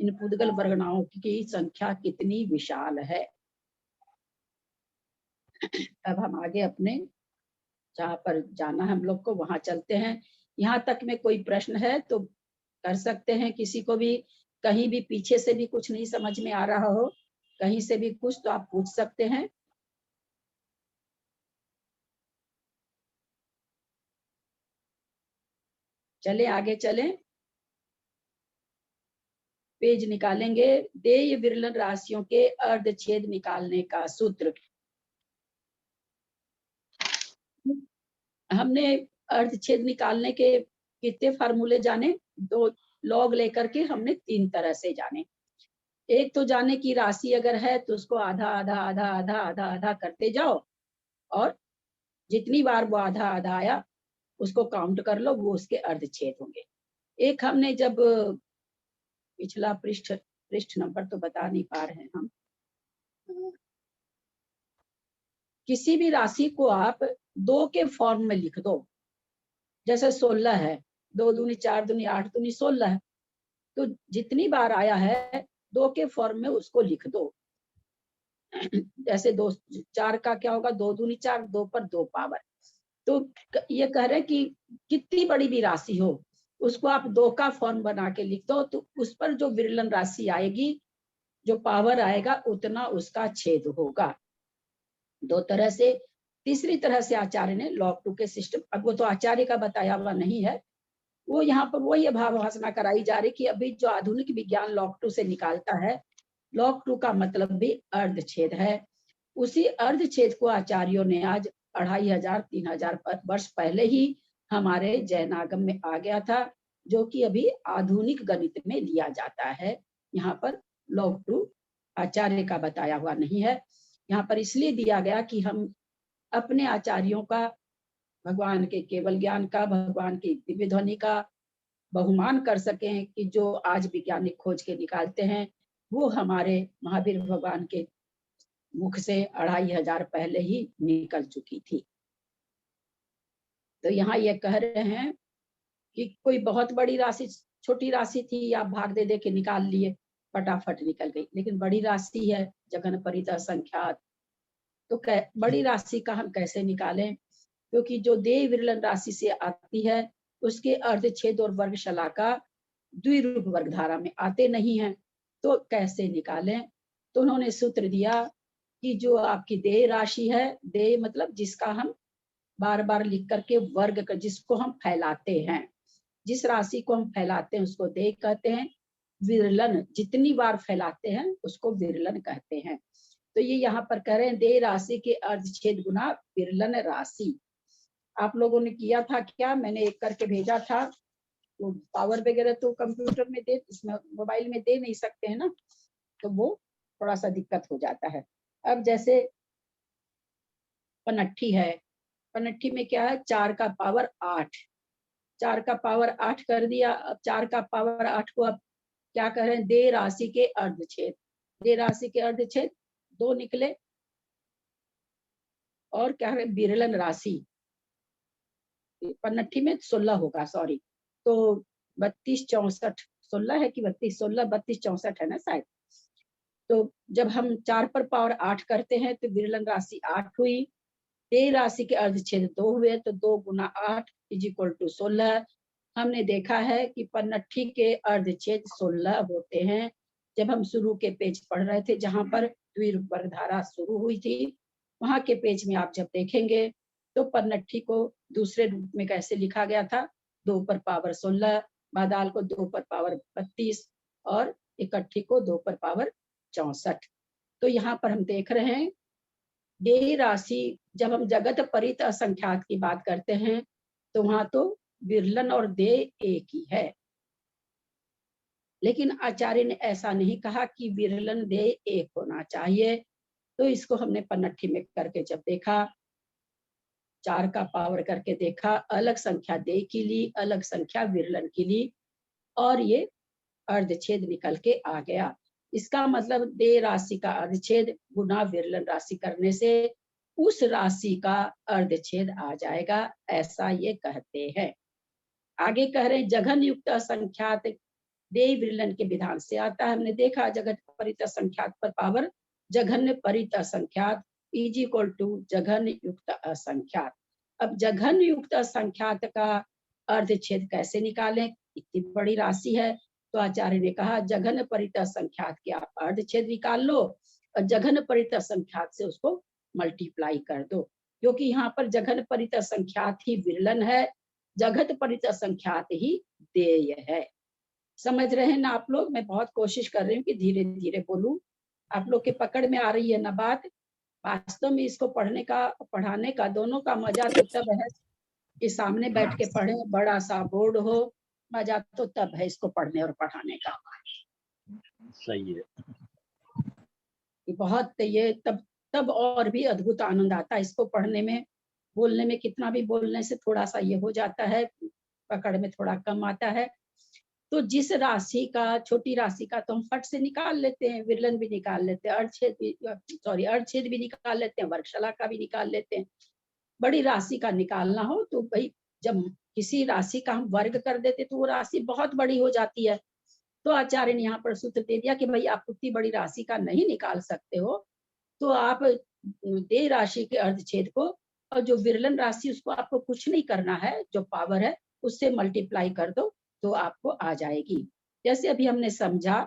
इन पुद्गल वर्गणाओं की संख्या कितनी विशाल है। अब हम आगे अपने जहाँ पर जाना हम लोग को वहां चलते हैं। यहाँ तक में कोई प्रश्न है तो कर सकते हैं, किसी को भी कहीं भी पीछे से भी कुछ नहीं समझ में आ रहा हो, कहीं से भी कुछ तो आप पूछ सकते हैं। चले आगे चलें, पेज निकालेंगे। देय विरलन राशियों के अर्धछेद निकालने का सूत्र। हमने अर्धछेद निकालने के कितने फार्मूले जाने? 2 लॉग लेकर के हमने 3 तरह से जाने। एक तो जाने की राशि अगर है तो उसको आधा आधा आधा आधा आधा आधा करते जाओ और जितनी बार वो आधा आधा आया उसको काउंट कर लो, वो उसके अर्धछेद होंगे। एक हमने जब पिछला पृष्ठ नंबर तो बता नहीं पा रहे हैं हम, किसी भी राशि को आप 2 के फॉर्म में लिख दो। जैसे 16 है, 2 दूनी 4 दूनी 8 दूनी 16 है, तो जितनी बार आया है 2 के फॉर्म में उसको लिख दो। जैसे 2 4 का क्या होगा? 2 दूनी 4, 2 पर 2 पावर। तो ये कह रहे कि कितनी बड़ी भी राशि हो उसको आप 2 का फॉर्म बना के लिख दो, तो उस पर जो विरलन राशि आएगी, जो पावर आएगा उतना उसका छेद होगा। 2 तरह से। तीसरी तरह से आचार्य ने लॉग 2 के सिस्टम, अब वो तो आचार्य का बताया हुआ नहीं है, वो यहाँ पर वही भावभाषणा कराई जा रही कि अभी जो आधुनिक विज्ञान लॉग 2 से निकालता है, लॉग 2 का मतलब भी अर्धछेद है। उसी अर्धछेद को आचार्यों ने आज 2500-3000 वर्ष पहले ही हमारे जैनागम में आ गया था, जो कि अभी आधुनिक गणित में लिया जाता है। यहाँ पर लॉग 2 आचार्य का बताया हुआ नहीं है। यहाँ पर इसलिए दिया गया कि हम अपने आचार्यों का, भगवान के केवल ज्ञान का, भगवान की दिव्य ध्वनि का बहुमान कर सकें कि जो आज वैज्ञानिक खोज के निकालते हैं वो हमारे महावीर भगवान के मुख से 2500 पहले ही निकल चुकी थी। तो यहाँ ये कह रहे हैं कि कोई बहुत बड़ी राशि, छोटी राशि थी, आप भाग दे दे के निकाल लिए, फटाफट निकल गई। लेकिन बड़ी राशि है, जगन परितः संख्यात, तो बड़ी राशि का हम कैसे निकालें? क्योंकि जो देय विरलन राशि से आती है उसके अर्धछेद और वर्गशला का द्विरूप वर्गधारा में आते नहीं है, तो कैसे निकालें? तो उन्होंने सूत्र दिया कि जो आपकी देय राशि है, देय मतलब जिसका हम बार बार लिख करके वर्ग कर, जिसको हम फैलाते हैं, जिस राशि को हम फैलाते हैं उसको देय कहते हैं। विरलन जितनी बार फैलाते हैं उसको विरलन कहते हैं। तो ये यहाँ पर कह रहे हैं देय राशि के अर्धछेद गुना विरलन राशि। आप लोगों ने किया था क्या? मैंने एक करके भेजा था। तो पावर वगैरह तो कंप्यूटर में दे, इसमें मोबाइल में दे नहीं सकते हैं ना, तो वो थोड़ा सा दिक्कत हो जाता है। अब जैसे पनट्ठी है, पनट्ठी में क्या है? 4 का पावर 8, 4 का पावर 8 कर दिया। अब 4 का पावर 8 को अब क्या कर रहे हैं? देय राशि के अर्धछेद। देय राशि के अर्धछेद 2 निकले, और क्या है विरलन राशि, पन्नठी में 16 होगा, सॉरी, तो 32 64 16 है कि 32 16 32 64 है ना शायद। तो जब हम 4 पर पावर 8 करते हैं तो विरलन राशि 8 हुई। देय राशि के अर्धछेद 2 हुए, तो 2 गुना 8 = 16। हमने देखा है कि पन्नठी के अर्धछेद 16 होते हैं। जब हम शुरू के पेज पढ़ रहे थे जहां पर द्विरूप वर्गधारा शुरू हुई थी, वहां के पेज में आप जब देखेंगे तो पन्नठी को दूसरे रूप में कैसे लिखा गया था, 2 पर पावर 16, बादाल को 2 पर पावर 32 और इकट्ठी को 2 पर पावर 64। तो यहाँ पर हम देख रहे हैं देय राशि, जब हम जगत परित असंख्यात की बात करते हैं तो वहां तो विरलन और देय एक ही है, लेकिन आचार्य ने ऐसा नहीं कहा कि विरलन देय एक होना चाहिए। तो इसको हमने पन्नठी में करके जब देखा, 4 का पावर करके देखा, अलग संख्या देय की ली, अलग संख्या विरलन की ली, और ये अर्धछेद निकल के आ गया। इसका मतलब देय राशि का अर्धछेद गुना विरलन राशि करने से उस राशि का अर्धछेद आ जाएगा, ऐसा ये कहते हैं। आगे कह रहे हैं जघन युक्त असंख्यात देय विरलन के विधान से आता है। हमने देखा जगत परित असंख्यात पर पावर जघन्य परित असंख्यात = जघन युक्त असंख्यात। अब जघन युक्त असंख्यात का अर्धछेद कैसे निकालें, इतनी बड़ी राशि है, तो आचार्य ने कहा जघन परित असंख्यात के आप अर्धछेद निकाल लो और जघन परित असंख्यात से उसको मल्टीप्लाई कर दो, क्योंकि यहाँ पर जघन परित असंख्यात ही विरलन है, जगत परित असंख्यात ही देय है। समझ रहे हैं ना आप लोग? मैं बहुत कोशिश कर रही हूँ कि धीरे धीरे बोलूं, आप लोग के पकड़ में आ रही है ना बात। वास्तव में इसको पढ़ने का पढ़ाने का दोनों का मजा तो तब है कि सामने बैठ के पढ़े, बड़ा सा बोर्ड हो, मजा तो तब है इसको पढ़ने और पढ़ाने का। सही है। बहुत ये तब और भी अद्भुत आनंद आता है इसको पढ़ने में। बोलने में कितना भी बोलने से थोड़ा सा ये हो जाता है, पकड़ में थोड़ा कम आता है। तो जिस राशि का, छोटी राशि का तो हम फट से निकाल लेते हैं, विरलन भी निकाल लेते हैं, अर्धछेद भी निकाल लेते हैं, वर्गशला का भी निकाल लेते हैं। बड़ी राशि का निकालना हो तो भाई जब किसी राशि का हम वर्ग कर देते तो वो राशि बहुत बड़ी हो जाती है। तो आचार्य ने यहाँ पर सूत्र दे दिया कि भाई आप उतनी बड़ी राशि का नहीं निकाल सकते हो, तो आप देय राशि के अर्धछेद को और जो विरलन राशि उसको आपको कुछ नहीं करना है, जो पावर है उससे मल्टीप्लाई कर दो तो आपको आ जाएगी। जैसे अभी हमने समझा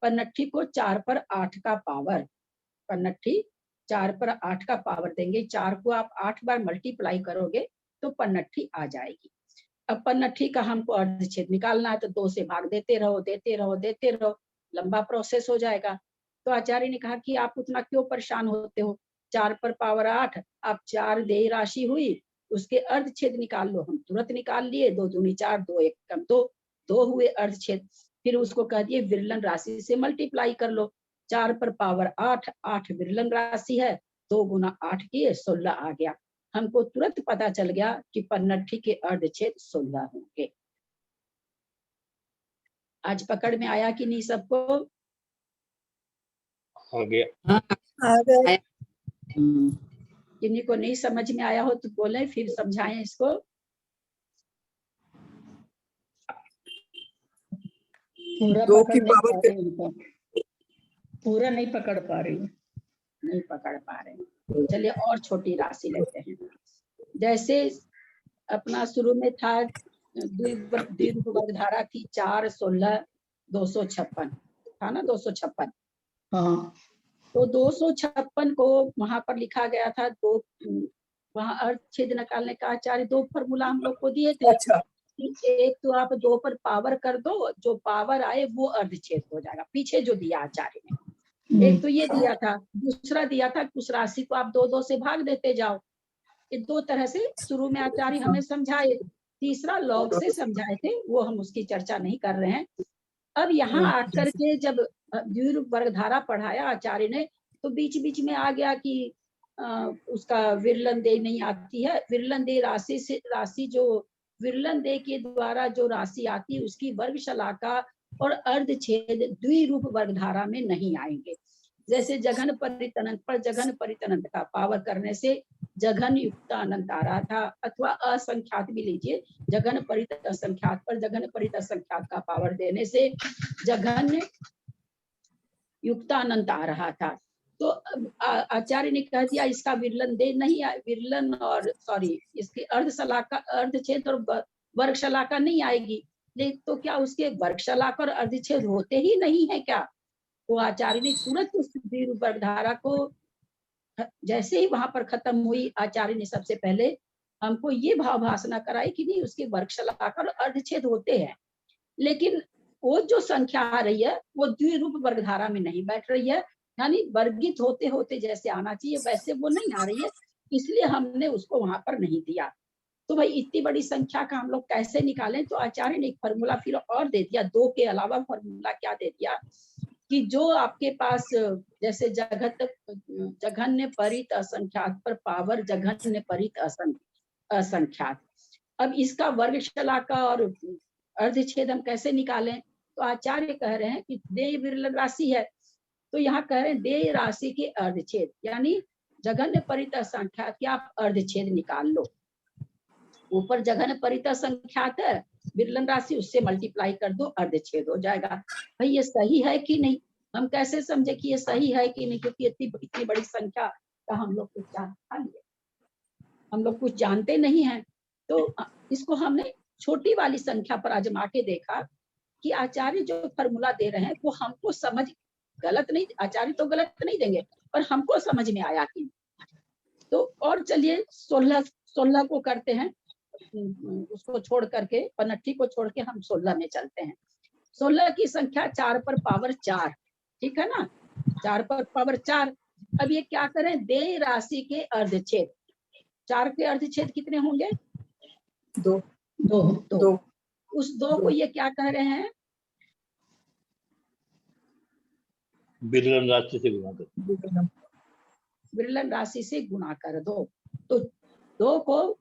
पन्नठी को 4 पर 8 का पावर, पन्नठी 4 पर 8 का पावर देंगे, 4 को आप 8 बार मल्टीप्लाई करोगे तो पन्नठी आ जाएगी। अब पन्नठी का हमको अर्धछेद निकालना है तो 2 से भाग देते रहो देते रहो देते रहो, लंबा प्रोसेस हो जाएगा। तो आचार्य ने कहा कि आप उतना क्यों परेशान होते हो, 4 पर पावर 8, आप 4 देय राशि हुई, उसके अर्धछेद निकाल लो। हम तुरंत निकाल लिए, 2 दूनी 4, 2 एक कम 2, 2 हुए अर्धछेद। फिर उसको कह दिए विरलन राशि से मल्टीप्लाई कर लो, 4 पर पावर 8, 8 विरलन राशि है, 2 गुना 8 किए 16 आ गया। हमको तुरंत पता चल गया कि पन्नठी के अर्धछेद 16 होंगे। आज पकड़ में आया कि नहीं सबको? आ गया। आ गए। किन्हीं को नहीं समझ में आया हो तो बोले, फिर समझाएं इसको। पूरा 2 पकड़ की नहीं पावर पा रही उनको, पूरा नहीं पकड़ पा रही, नहीं पकड़ पा रहे। चलिए और छोटी राशि लेते हैं। जैसे अपना शुरू में था द्विरूप वर्गधारा थी 4 16 256 था ना, 256। हाँ तो 256 को वहां पर लिखा गया था, दो वहां अर्धछेद निकालने का आचार्य 2 फॉर्मूला हम लोग को दिए थे। अच्छा। एक तो आप 2 पर पावर कर दो, जो पावर आए वो अर्धछेद हो जाएगा, पीछे जो दिया आचार्य ने। एक तो ये दिया था, दूसरा दिया था उस राशि को आप 2 से भाग देते जाओ। ये 2 तरह से शुरू में आचार्य हमें समझाए। तीसरा लॉग से समझाए थे, वो हम उसकी चर्चा नहीं कर रहे हैं। अब यहाँ आकर के जब द्विरूप वर्गधारा पढ़ाया आचार्य ने, तो बीच बीच में आ गया कि उसका विरलन देय नहीं आती है। विरलन देय राशि से, राशि जो विरलन देय के द्वारा जो राशि आती है उसकी वर्गशलाका और अर्धछेद द्विरूप वर्गधारा में नहीं आएंगे। जैसे जघन परित अनंत पर जघन परित अनंत का पावर करने से जघन युक्त अनंत आ रहा था, अथवा असंख्यात भी लीजिए, जघन परित असंख्यात पर जघन परित असंख्यात का पावर देने से जघन युक्त अनंत आ रहा था। तो आचार्य ने कह दिया इसका विरलन दे नहीं, विरलन और सॉरी इसकी अर्धशलाका अर्धछेद और वर्गशलाका नहीं आएगी, लेकिन तो क्या उसके वर्गशलाका और अर्धछेद होते ही नहीं है क्या? तो आचार्य ने तुरंत उस द्विरूप वर्गधारा को जैसे ही वहां पर खत्म हुई, आचार्य ने सबसे पहले हमको ये भाव भाषणा कराई कि नहीं उसके वर्गशलाका और अर्धछेद होते हैं, लेकिन वो जो संख्या आ रही है वो द्विरूप वर्गधारा में नहीं बैठ रही है, यानी वर्गित होते होते जैसे आना चाहिए वैसे वो नहीं आ रही है, इसलिए हमने उसको वहां पर नहीं दिया। तो भाई इतनी बड़ी संख्या का हम लोग कैसे निकालें? तो आचार्य ने एक फॉर्मूला फिर और दे दिया, दो के अलावा फॉर्मूला क्या दे दिया कि जो आपके पास जैसे जघन्य परित असंख्यात पर पावर जघन्य परित असंख्यात, अब इसका वर्गशलाका और अर्धछेद हम कैसे निकालें? तो आचार्य कह रहे हैं कि देय विरलन राशि है, तो यहाँ कह रहे हैं देय राशि के अर्धछेद, यानी जघन्य परित असंख्यात के आप अर्धछेद निकाल लो। ऊपर जघन्य परित असंख्यात है, विरलन राशि उससे मल्टीप्लाई कर दो, अर्धछेद हो जाएगा। भाई ये सही है कि नहीं? हम कैसे समझे कि ये सही है कि नहीं? क्योंकि इतनी बड़ी संख्या का हम लोग कुछ हम लोग कुछ जानते नहीं है। तो इसको हमने छोटी वाली संख्या पर आजमा के देखा कि आचार्य जो फॉर्मूला दे रहे हैं वो हमको समझ गलत नहीं, आचार्य तो गलत नहीं देंगे, पर हमको समझ में आया कि तो। और चलिए 16 को करते हैं, उसको छोड़ करके पनट्टी को छोड़ के हम 16 में चलते हैं। 16 की संख्या 4 पर पावर 4, ठीक है ना, 4 पर पावर 4। अब ये क्या करें? देय राशि के अर्धछेद, 4 के अर्धछेद कितने होंगे? 2 2। उस 2 को ये क्या कह रहे हैं? विरलन राशि से गुणा कर, विरलन राशि से गुणा कर दो, तो 2 को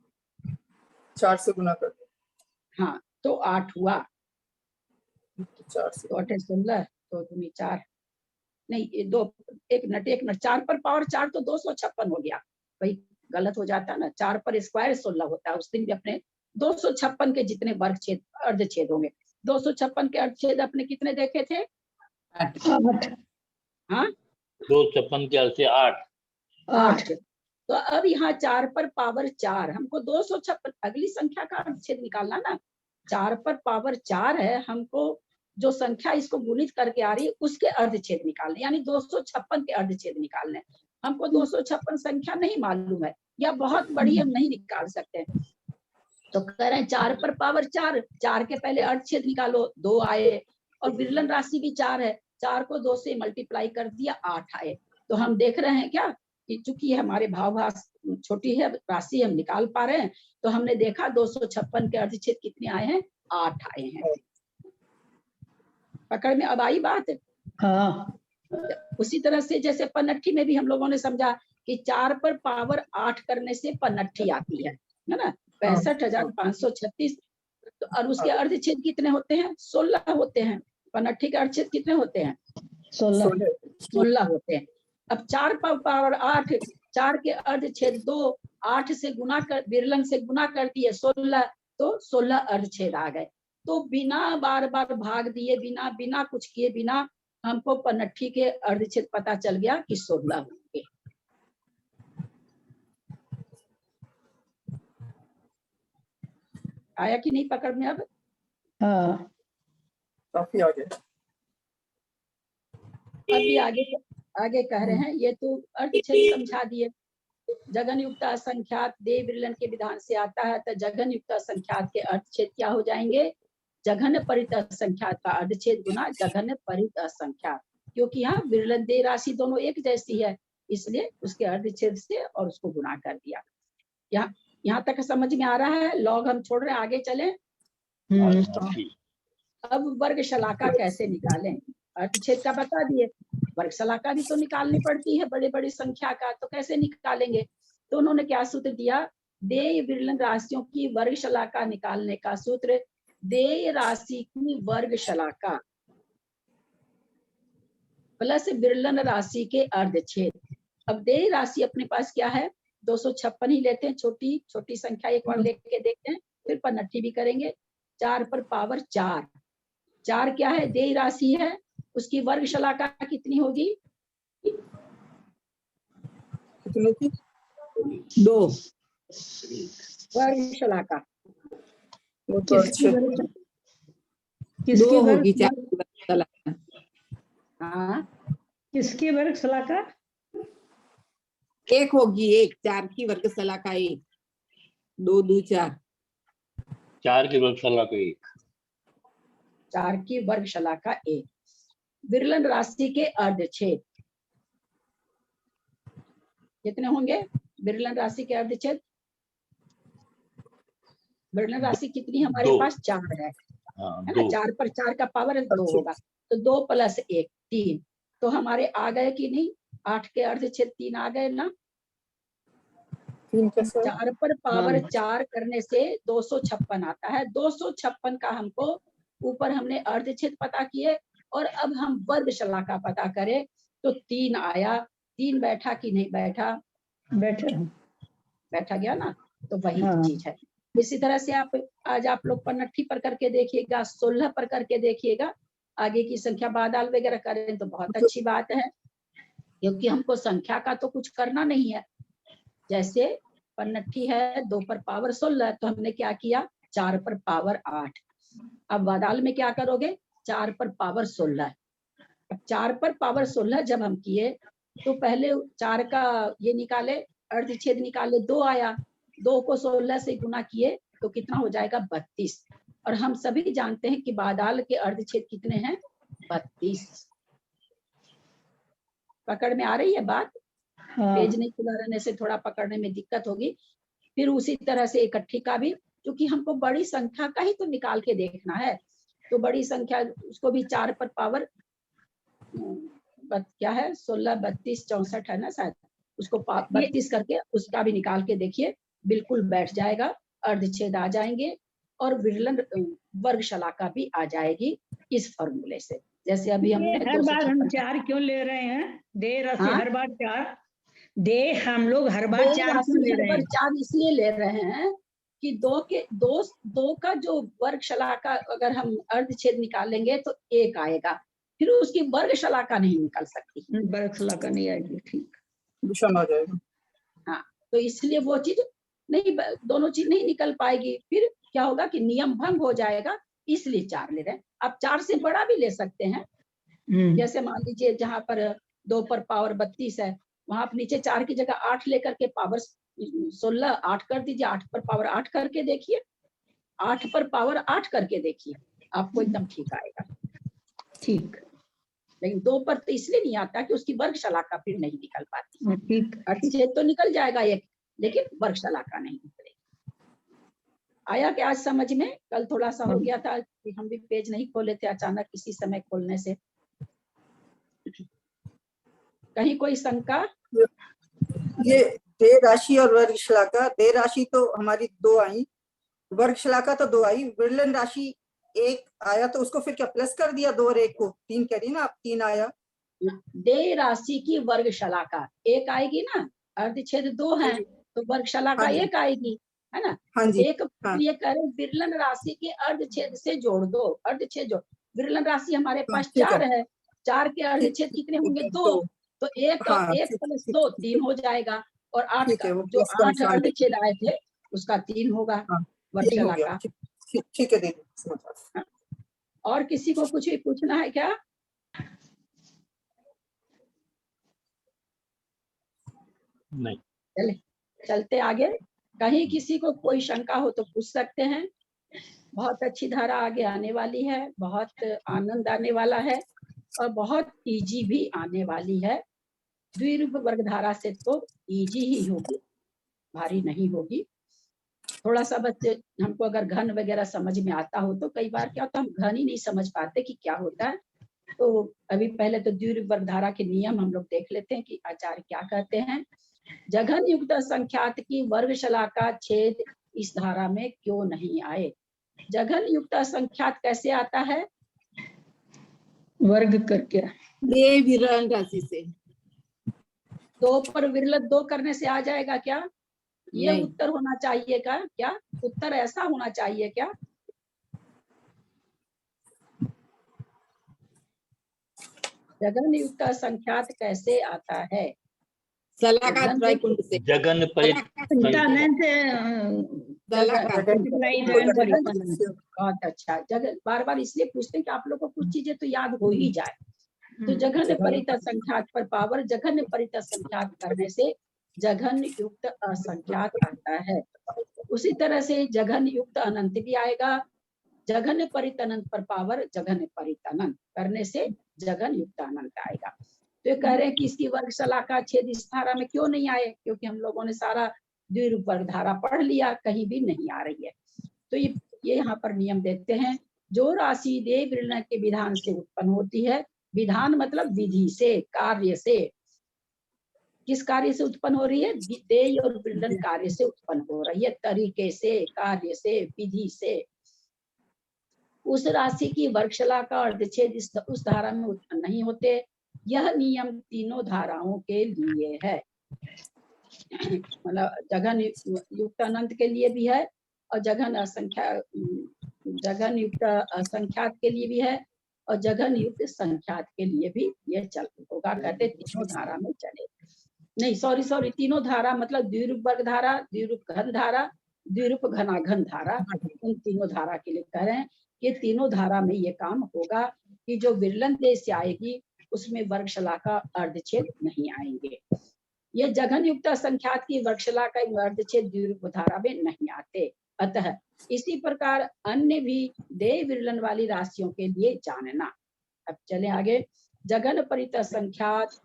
4 से गुना कर दो। हाँ, तो 8 हुआ, 4 से 8 16, तो तुम्हें 4 नहीं, 2 एक मिनट 4 पर पावर 4 तो 256 हो गया। भाई गलत हो जाता है ना, 4 पर स्क्वायर 16 होता है। उस दिन भी अपने 256 के जितने वर्ग छेद अर्धछेद होंगे, 256 के अर्धछेद अपने कितने देखे थे? 8। हाँ 256 के अर्थ से 8। तो अब यहाँ 4 पर पावर 4, हमको 256 अगली संख्या का अर्धछेद निकालना ना। 4 पर पावर 4 है, हमको जो संख्या इसको गुणित करके आ रही है उसके अर्धछेद निकालने, यानी 256 के अर्धछेद निकालने। हमको 256 संख्या नहीं मालूम है या बहुत बड़ी हम नहीं निकाल सकते, तो कह रहे हैं 4 पर पावर 4, 4 के पहले अर्धछेद निकालो, 2 आए, और विरलन राशि भी 4 है, 4 को 2 से मल्टीप्लाई कर दिया, 8 आए। तो हम देख रहे हैं क्या कि चूंकि हमारे भावभास छोटी है, राशि हम निकाल पा रहे हैं, तो हमने देखा 256 के अर्धछेद कितने आए हैं? 8 आए हैं। पकड़ में अब आई बात? हाँ। उसी तरह से जैसे पनट्ठी में भी हम लोगों ने समझा कि 4 पर पावर 8 करने से पनट्ठी आती है ना, 65,536। तो और उसके अर्धछेद कितने होते हैं? 16 होते हैं। पनट्ठी के अर्धछेद कितने होते हैं? 16 होते हैं। अब 4 पर पावर 8, 4 के अर्धछेद 2, 8 से गुना कर, विरलन से गुना कर दिए 16, तो 16 अर्धछेद आ गए। तो बिना बार बार भाग दिए, बिना कुछ किए, बिना हमको पनट्ठी के अर्धछेद पता चल गया कि 16 होंगे। आया कि नहीं पकड़ में अब? हाँ। काफी आगे। अभी आगे कह रहे हैं, ये तो अर्धछेद समझा दिए। जघन युक्त असंख्यात देय विरलन के विधान से आता है, तो जघन युक्त असंख्यात के अर्धछेद क्या हो जाएंगे? जघन्य परित असंख्यात का अर्धछेद गुना जघन्य परित असंख्यात, क्योंकि यहाँ विरलन देय राशि दोनों एक जैसी है, इसलिए उसके अर्धछेद से और उसको गुना कर दिया। यहाँ तक समझ में आ रहा है? लॉग हम छोड़ रहे हैं, आगे चलें। अब वर्गशलाका कैसे निकालें? अर्धछेद का बता दिए, वर्गशलाका भी तो निकालनी पड़ती है बड़ी बड़ी संख्या का, तो कैसे निकालेंगे? तो उन्होंने क्या सूत्र दिया? देय विरलन राशियों की वर्गशलाका निकालने का सूत्र, देय राशि की वर्गशलाका प्लस विरलन राशि के अर्धछेद। अब देय राशि अपने पास क्या है, 256 ही लेते हैं, छोटी छोटी संख्या एक बार लेके देखते हैं, फिर पन्नठी भी करेंगे। 4 पर पावर 4, 4 क्या है, देय राशि है, उसकी वर्ग शलाका कितनी होगी, कितने की? 2 वर्ग शलाका वो तो किसकी अच्छे वर्ग- 2 किसकी होगी वर्ग 4 की वर्ग शलाका। हाँ किसकी वर्ग शलाका? 1 होगी, 1 4 की वर्ग शलाका 1, 2 2 4। 4 की वर्गशाला को 1। 4 की वर्ग शलाका 1। विरलन राशि के अर्धछेद कितने होंगे, विरलन राशि के अर्धछेद, विरलन राशि कितनी हमारे 2। पास 4 है हाँ, ना, 2। 4 पर 4 का पावर 2 अच्छा। होगा, तो 2 + 1 3, तो हमारे आ गए कि नहीं, 8 के अर्धछेद 3 आ गए ना। 3 कैसे? 4 पर पावर हाँ। 4 करने से 256 आता है। 256 का हमको ऊपर हमने अर्धछेद पता किए, और अब हम वर्ग शलाका पता करें तो 3 आया। 3 बैठा कि नहीं बैठा, बैठे। बैठा गया ना, तो वही हाँ। चीज है। इसी तरह से आप आज आप लोग पन्नठी पर करके देखिएगा, 16 पर करके देखिएगा। आगे की संख्या बादाल वगैरह करें तो बहुत अच्छी बात है, क्योंकि हमको संख्या का तो कुछ करना नहीं है। जैसे पन्नठी है 2 पर पावर 16, तो हमने क्या किया, 4 पर पावर 8। अब बादाल में क्या करोगे, 4 पर पावर 16। अब 4 पर पावर 16 जब हम किए, तो पहले 4 का ये निकाले, अर्धछेद निकाले, 2 आया, 2 को 16 से गुना किए तो कितना हो जाएगा, 32। और हम सभी जानते हैं कि बादाल के अर्धछेद कितने हैं, 32। पकड़ में आ रही है बात, हाँ। पेज नहीं खुला रहने से थोड़ा पकड़ने में दिक्कत होगी। फिर उसी तरह से इकट्ठी का भी, क्योंकि हमको बड़ी संख्या का ही तो निकाल के देखना है, तो बड़ी संख्या उसको भी 4 पर पावर क्या है, 16 32 64 है ना शायद, उसको 32 करके उसका भी निकाल के देखिए, बिल्कुल बैठ जाएगा, अर्धछेद आ जाएंगे और विरलन वर्ग शलाका भी आ जाएगी इस फॉर्मूले से। जैसे अभी हमने ये हर बार हम 256 4 क्यों ले रहे हैं? दे राशि हाँ? हर बार 4 दे, हम लोग हर बार 4 क्यों ले रहे हैं? 4 इसलिए ले रहे हैं कि 2 का जो वर्ग शलाका अगर हम अर्धछेद निकालेंगे तो 1 आएगा, फिर उसकी वर्ग शलाका नहीं निकल सकती। वर्ग शलाका नहीं आएगी, ठीक। विषम आ जाएगा। हाँ, तो इसलिए वो चीज नहीं, दोनों चीज नहीं निकल पाएगी, फिर क्या होगा कि नियम भंग हो जाएगा, इसलिए 4 ले रहे हैं। आप 4 से बड़ा भी ले सकते हैं, जैसे मान लीजिए जहाँ पर 2 पर पावर 32 है, वहां आप नीचे 4 की जगह 8 लेकर के पावर 16 8 कर दीजिए, 8 पर पावर 8 करके देखिए, 8 पर पावर 8 करके देखिए, आपको एकदम ठीक आएगा। ठीक लेकिन 2 पर तो इसलिए नहीं आता कि उसकी वर्ग शलाका फिर नहीं निकल पाती। ठीक। अर्धछेद तो निकल जाएगा एक, लेकिन वर्ग शलाका नहीं निकलेगी। आया क्या आज समझ में? कल थोड़ा सा हो गया था कि हम भी पेज नहीं खोले थे, अचानक इसी समय खोलने से। कहीं कोई शंका? ये दे राशि और वर्ग शलाका, दे राशि तो हमारी 2 आई, वर्ग शलाका तो 2 आई, विरलन राशि 1 आया, तो उसको फिर क्या प्लस कर दिया 2 और 1 को? 3 कह रही ना आप, 3 आया। दे राशि की वर्ग शलाका 1 आएगी ना, अर्धछेद 2 है तो वर्ग शलाका हाँ जी। 1 आएगी, है ना। हाँ जी। एक ये करें, विरलन राशि के अर्धछेद से जोड़ दो, अर्धछेद जोड़, विरलन राशि हमारे पास ठीक है। 4 है, 4 के अर्धछेद कितने होंगे, 2, तो 1 हाँ, 1 + 2 3 हो जाएगा, और 8 ठीक का है, वो जो प्लस का 8 निशान अर्धछेद आए थे उसका 3 होगा हाँ, वर्ग 3 हो गया। शलाका। ठीक है दीदी, समझ आ गया। और किसी को कुछ भी पूछना है क्या? नहीं। चलते आगे, कहीं किसी को कोई शंका हो तो पूछ सकते हैं। बहुत अच्छी धारा आगे आने वाली है, बहुत आनंद आने वाला है और बहुत इजी भी आने वाली है। द्विरूप वर्ग धारा से तो इजी ही होगी, भारी नहीं होगी। थोड़ा सा बच्चे हमको अगर घन वगैरह समझ में आता हो तो कई बार क्या होता है हम घन ही नहीं समझ पाते कि क्या होता है। तो अभी पहले तो द्विरूप वर्ग धारा के नियम हम लोग देख लेते हैं कि आचार्य क्या कहते हैं। जघन युक्त संख्यात की वर्ग शलाका छेद इस धारा में क्यों नहीं आए? जघन युक्त संख्यात कैसे आता है? वर्ग करके। दे विरल राशि से। 2 पर विरल 2 करने से आ जाएगा क्या? ये नहीं। उत्तर होना चाहिए क्या? उत्तर ऐसा होना चाहिए क्या? जगन युक्त असंख्यात कैसे आता है? सलाका जगन त्रैकुंड से। जगन संतानंत सलाका। बहुत अच्छा। जगन बार बार इसलिए पूछते हैं कि आप लोग को कुछ चीजें तो याद हो ही जाए। तो जघन्य परित असंख्यात पर पावर जघन्य परित असंख्यात करने से जघन युक्त असंख्यात आता है। उसी तरह से जघन युक्त अनंत भी आएगा। जघन्य परित अनंत पर पावर जघन्य परित अनंत करने से जघन युक्त अनंत आएगा। तो ये कह रहे हैं कि इसकी वर्गशाला का छेद इस धारा में क्यों नहीं आए? क्योंकि हम लोगों ने सारा द्विरूप वर्ग धारा पढ़ लिया, कहीं भी नहीं आ रही है। तो ये यहाँ पर नियम देते हैं, जो राशि देव विरलन के विधान से उत्पन्न होती है, विधान मतलब विधि से, कार्य से। किस कार्य से उत्पन्न हो रही है? देय और विरलन कार्य से उत्पन्न हो रही है, तरीके से, कार्य से, विधि से। उस राशि की वर्गशाला का अर्धच्छेद उस धारा में उत्पन्न नहीं होते। यह नियम तीनों धाराओं के लिए है, मतलब जघन युक्त अनंत के लिए भी है और जघन युक्त असंख्यात के लिए भी है और जघन युक्त संख्यात के लिए भी ये चल होगा। कहते तीनों धारा में चले। नहीं सॉरी, तीनों धारा मतलब द्विरूप वर्ग धारा, द्विरूप घन धारा, द्विरूप घनाघन धारा, उन तीनों धारा के लिए कह रहे हैं कि तीनों धारा में ये काम होगा कि जो विरलन देश से आएगी उसमें वर्गशाला का अर्धच्छेद नहीं आएंगे। ये जघन युक्त असंख्यात की वर्गशाला का अर्धच्छेद द्विरूप धारा में नहीं आते। अतः इसी प्रकार अन्य भी देय विरलन वाली राशियों के लिए जानना। अब चले आगे। जघन परित असंख्यात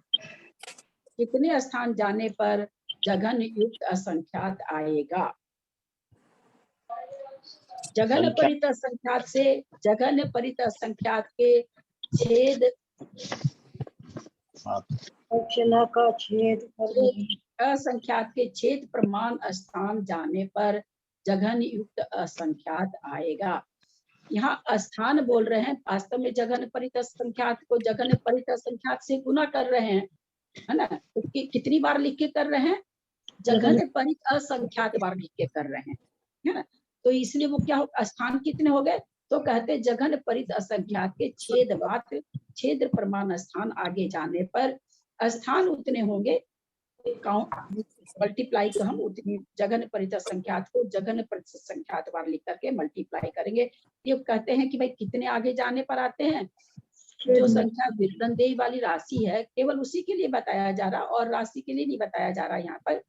कितने स्थान जाने पर जघन युक्त असंख्यात आएगा? जघन परित असंख्यात से जघन परित असंख्यात के छेद वर्गशाला का छेद असंख्यात के छेद प्रमाण स्थान जाने पर जघन युक्त असंख्यात आएगा। यहाँ स्थान बोल रहे हैं, वास्तव में जघन परित असंख्यात को जघन परित असंख्यात से गुना कर रहे हैं, है ना? तो कितनी बार लिख के कर रहे हैं? जघन परित असंख्यात बार लिख के कर रहे हैं, है ना? तो इसलिए वो क्या हो, स्थान कितने हो गए? तो कहते जघन परित असंख्यात के छेद मात्र छेद प्रमाण स्थान आगे जाने पर स्थान उतने होंगे, मल्टीप्लाई तो हम उतनी जघन परित संख्यात को जघन परित संख्यात बार लिख करके मल्टीप्लाई करेंगे। ये कहते हैं कि भाई कितने आगे जाने पर आते हैं? जो संख्या विरलन देय वाली राशि है केवल उसी के लिए बताया जा रहा और राशि के लिए नहीं बताया जा रहा यहाँ पर।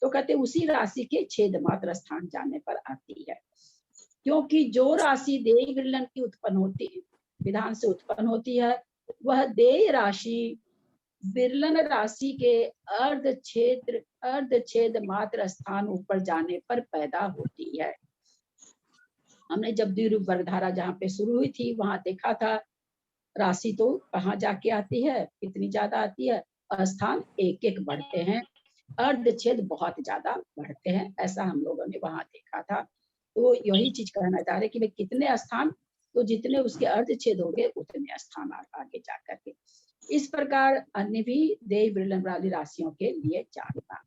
तो कहते उसी राशि के छेद मात्र स्थान जाने पर आती है, क्योंकि जो राशि देय विरलन की उत्पन्न होती है, विधान से उत्पन्न होती है, वह देय राशि विरलन राशि के अर्धच्छेद मात्र स्थान ऊपर जाने पर पैदा होती है। हमने जब द्विरूप वर्गधारा जहाँ पे शुरू हुई थी वहां देखा था राशि तो कहाँ जाके आती है, कितनी ज्यादा आती है, स्थान एक एक बढ़ते हैं, अर्धच्छेद बहुत ज्यादा बढ़ते हैं, ऐसा हम लोगों ने वहां देखा था। तो यही चीज कहना चाह रहे कि भाई कितने स्थान, तो जितने उसके अर्धच्छेद हो गए उतने स्थान आगे जा करके। इस प्रकार अन्य भी देय विरलन वाली राशियों के लिए जानना।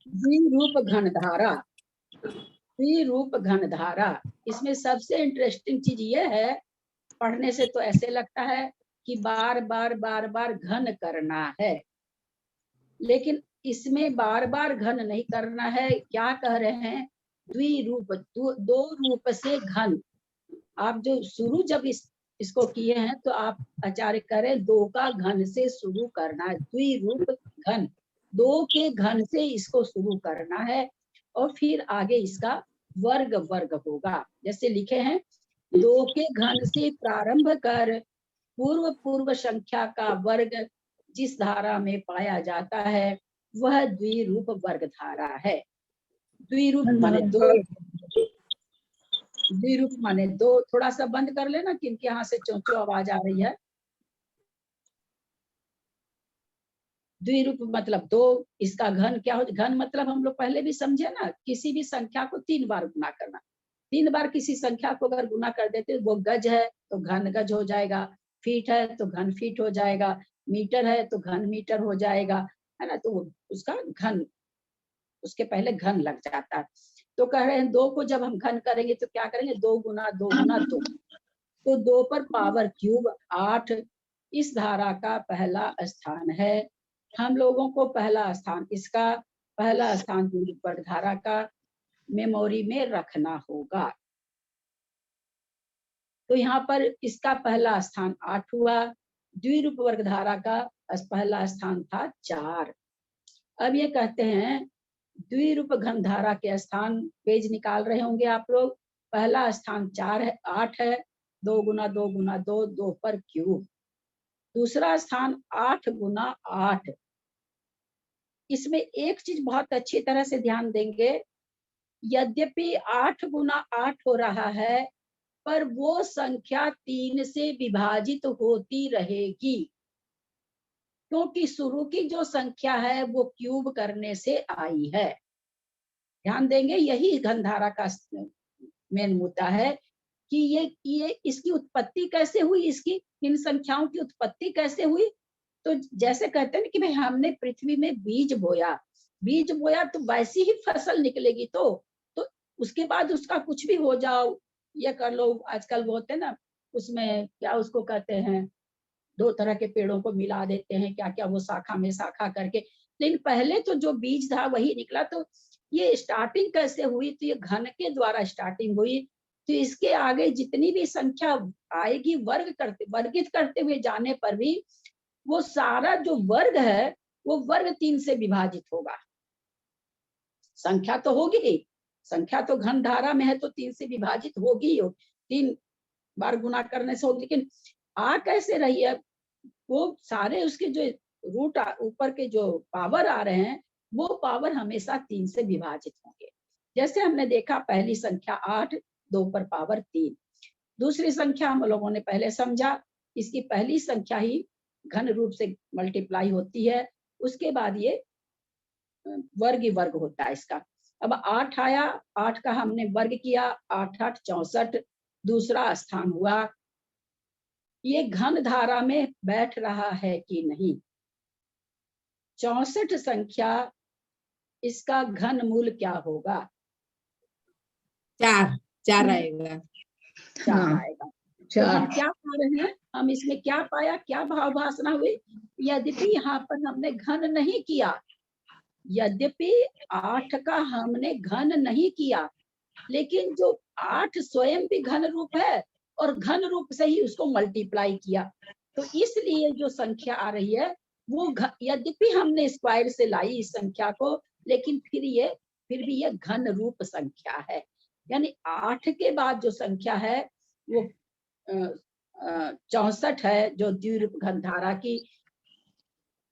द्विरूप घन धारा, द्विरूप घन धारा, इसमें सबसे इंटरेस्टिंग चीज ये है, पढ़ने से तो ऐसे लगता है कि बार बार घन करना है, लेकिन इसमें बार बार घन नहीं करना है। क्या कह रहे हैं? द्विरूप, दो रूप से घन। आप जो शुरू जब इसको किए हैं तो आप आचार्य करें दो का घन से शुरू करना है, द्विरूप घन, दो के घन से इसको शुरू करना है और फिर आगे इसका वर्ग वर्ग होगा। जैसे लिखे हैं, दो के घन से प्रारंभ कर पूर्व संख्या का वर्ग जिस धारा में पाया जाता है वह द्विरूप वर्ग धारा है। द्विरूप माने दो, द्विरूप माने दो। थोड़ा सा बंद कर लेना, क्योंकि यहाँ से चौंचो आवाज आ रही है। द्विरूप मतलब दो, इसका घन क्या हो? घन मतलब हम लोग पहले भी समझे ना, किसी भी संख्या को 3 बार गुना करना। 3 बार किसी संख्या को अगर गुना कर देते वो गज है तो घन गज हो जाएगा, फीट है तो घन फीट हो जाएगा, मीटर है तो घन मीटर हो जाएगा, है ना। तो उसका घन, उसके पहले घन लग जाता है। तो कह रहे हैं 2 को जब हम घन करेंगे तो क्या करेंगे, 2 गुना 2 गुना 2, तो 2 पर पावर क्यूब 8 इस धारा का पहला स्थान है। हम लोगों को पहला स्थान इसका, पहला स्थान द्विरूप धारा का मेमोरी में रखना होगा। तो यहाँ पर इसका पहला स्थान 8 हुआ, द्विरूप वर्ग धारा का पहला स्थान था 4। अब ये कहते हैं द्विरूप घन धारा के स्थान, पेज निकाल रहे होंगे आप लोग। पहला स्थान 4 है, 8 है, 2 गुना 2 गुना 2, 2 पर क्यूब। दूसरा स्थान 8 गुना 8। इसमें एक चीज बहुत अच्छी तरह से ध्यान देंगे, यद्यपि 8 गुना 8 हो रहा है, पर वो संख्या 3 से विभाजित होती रहेगी, क्योंकि शुरू की जो संख्या है वो क्यूब करने से आई है। ध्यान देंगे, यही घनधारा का मेन मुद्दा है कि ये इसकी उत्पत्ति कैसे हुई, इसकी इन संख्याओं की उत्पत्ति कैसे हुई। तो जैसे कहते हैं कि भाई हमने पृथ्वी में बीज बोया तो वैसी ही फसल निकलेगी। तो उसके बाद उसका कुछ भी हो जाओ, ये कर लो, आजकल वो होते हैं ना, उसमें क्या उसको कहते हैं, 2 तरह के पेड़ों को मिला देते हैं, क्या क्या वो शाखा में शाखा करके, लेकिन पहले तो जो बीज था वही निकला। तो ये स्टार्टिंग कैसे हुई, तो ये घन के द्वारा स्टार्टिंग हुई। तो इसके आगे जितनी भी संख्या आएगी वर्गित करते हुए जाने पर भी वो सारा जो वर्ग है वो वर्ग 3 से विभाजित होगा। संख्या तो होगी, संख्या तो घन धारा में है तो 3 से विभाजित होगी, 3 बार गुना करने से होगी। लेकिन आ कैसे रही है, वो सारे उसके जो रूट ऊपर के जो पावर आ रहे हैं वो पावर हमेशा 3 से विभाजित होंगे। जैसे हमने देखा पहली संख्या 8, 2 पर पावर 3। दूसरी संख्या हम लोगों ने पहले समझा, इसकी पहली संख्या ही घन रूप से मल्टीप्लाई होती है, उसके बाद ये वर्ग ही वर्ग होता है इसका। अब 8 आया, 8 का हमने वर्ग किया, 8 8 64 दूसरा स्थान हुआ। ये घन धारा में बैठ रहा है कि नहीं, 64 संख्या, इसका घन मूल क्या होगा, 4 आएगा। 4 आएगा। तो हम क्या पा रहे हैं, हम इसमें क्या पाया, क्या भाव भाषणा हुई, यद्यपि यहाँ पर हमने घन नहीं किया, यद्यपि 8 का हमने घन नहीं किया, लेकिन जो 8 स्वयं भी घन रूप है और घन रूप से ही उसको मल्टीप्लाई किया। तो इसलिए जो संख्या आ रही है वो यद्यपि हमने स्क्वायर से लाई इस संख्या को, लेकिन फिर भी ये घन रूप संख्या है। यानी 8 के बाद जो संख्या है वो 64 है, जो द्विरूप घन धारा की।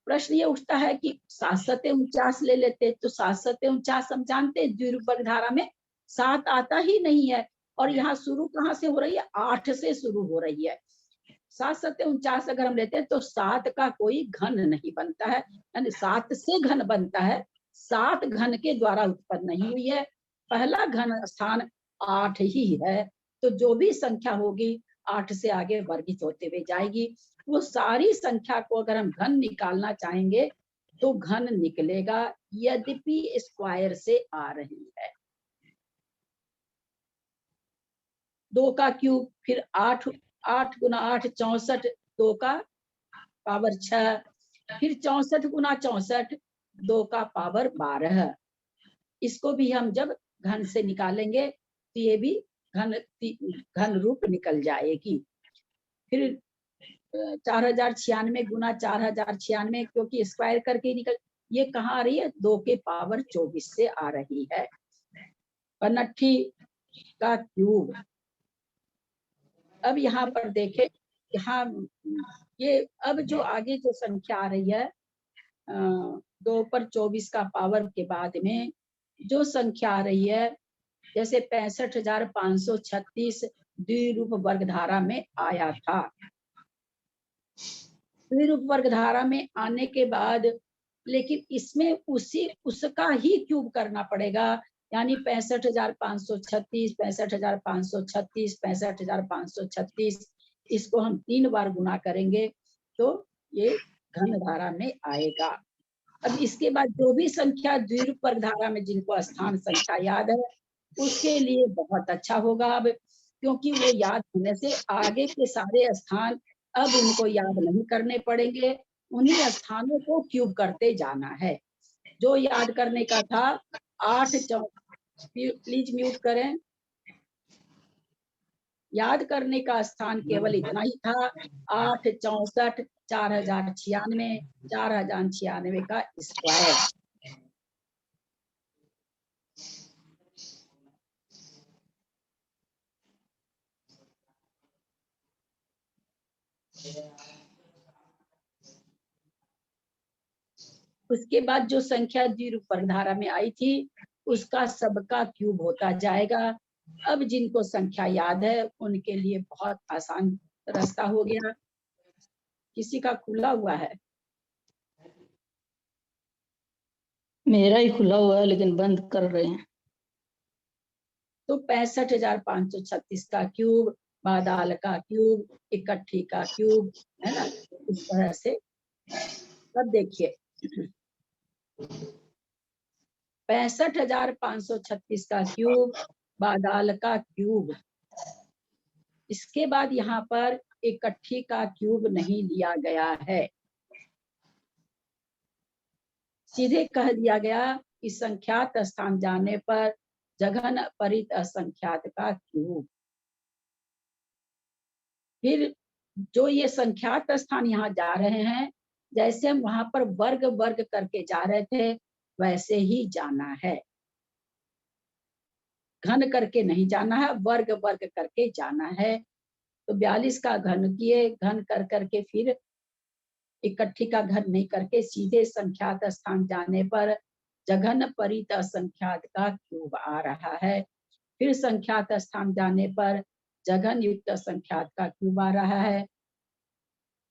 प्रश्न ये उठता है कि 7 7 49 ले लेते, तो 7 7 49 हम जानते हैं द्विरूप वर्ग धारा में 7 आता ही नहीं है, और यहाँ शुरू कहाँ से हो रही है, 8 से शुरू हो रही है। 7 7 49 अगर हम लेते हैं तो 7 का कोई घन नहीं बनता है, यानी 7 से घन बनता है, 7 घन के द्वारा उत्पन्न नहीं हुई है। पहला घन स्थान 8 ही है, तो जो भी संख्या होगी 8 से आगे वर्गित होते हुए जाएगी। वो सारी संख्या को अगर हम घन निकालना चाहेंगे तो घन निकलेगा, यद्यपि स्क्वायर से आ रही है। 2 का क्यूब, फिर 8 8 गुना 8 64, 2 का पावर 6, फिर 64 गुना 64, 2 का पावर 12। इसको भी हम जब घन से निकालेंगे तो ये भी घन रूप निकल जाएगी। फिर 4096 गुना 4096, क्योंकि स्क्वायर करके निकल, ये कहाँ आ रही है, 2 के पावर 24 से आ रही है। 59 का क्यूब। अब यहाँ पर देखें, यहाँ ये अब जो आगे जो संख्या आ रही है 2 पर 24 का पावर के बाद में जो संख्या आ रही है, जैसे 65,536 द्विरूप वर्ग धारा में आया था। द्विरूप वर्ग धारा में आने के बाद लेकिन इसमें उसका ही क्यूब करना पड़ेगा, यानी 65,536, 65,536, 65,536, इसको हम 3 बार गुना करेंगे तो ये घन धारा में आएगा। अब इसके बाद जो भी संख्या द्विरूपक धारा में जिनको स्थान संख्या याद है उसके लिए बहुत अच्छा होगा। अब क्योंकि वो याद होने से आगे के सारे स्थान अब उनको याद नहीं करने पड़ेंगे, उन्हीं स्थानों को क्यूब करते जाना है। जो याद करने का था 8 प्लीज म्यूट करें। याद करने का स्थान केवल इतना ही था 8, 64, 4096, 4096 का स्क्वायर। उसके बाद जो संख्या द्विरूपक धारा में आई थी उसका सबका क्यूब होता जाएगा। अब जिनको संख्या याद है उनके लिए बहुत आसान रास्ता हो गया। किसी का खुला हुआ है? मेरा ही खुला हुआ है लेकिन बंद कर रहे हैं। तो 65,536 का क्यूब, बादाल का क्यूब, इकट्ठी का क्यूब, है ना, इस तरह से। अब देखिए 65,536 का क्यूब, बादाल का क्यूब। इसके बाद यहाँ पर इकट्ठी का क्यूब नहीं लिया गया है, सीधे कह दिया गया कि संख्यात स्थान जाने पर जघन अपरित असंख्यात का क्यूब। फिर जो ये संख्यात स्थान यहाँ जा रहे हैं, जैसे हम वहां पर वर्ग वर्ग करके जा रहे थे वैसे ही जाना है, घन करके नहीं जाना है, वर्ग वर्ग करके जाना है। तो 42 का घन किए, घन कर करके फिर इकट्ठी का घन नहीं करके सीधे संख्यात स्थान जाने पर जघन परित असंख्यात का क्यूब आ रहा है। फिर संख्यात स्थान जाने पर जघन युक्त संख्यात का क्यूब आ रहा है।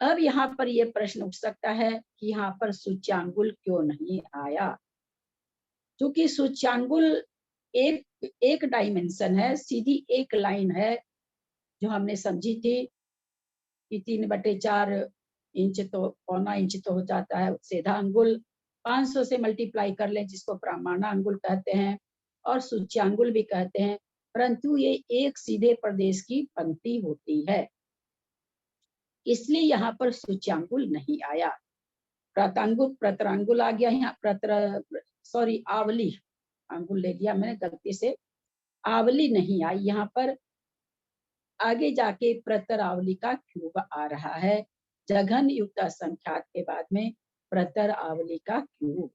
अब यहाँ पर ये प्रश्न उठ सकता है कि यहाँ पर सूच्यांगुल क्यों नहीं आया? क्योंकि सूच्यांगुल एक डायमेंशन है, सीधी एक लाइन है जो हमने समझी थी कि 3/4 इंच तो पौना इंच तो हो जाता है सीधा अंगुल। 500 से मल्टीप्लाई कर लें जिसको प्रमाणा अंगुल कहते हैं और सूच्यांगुल भी कहते हैं, परंतु ये एक सीधे प्रदेश की पंक्ति होती है, इसलिए यहाँ पर सूच्यांगुल नहीं आया। प्रतांगुल प्रतरांगुल आ गया यहाँ, सॉरी आवली, अंगुल ले लिया मैंने गलती से, आवली नहीं आई यहाँ पर। आगे जाके प्रतरावली का क्यूब आ रहा है, जघन युक्त असंख्यात के बाद में प्रतरावली का क्यूब।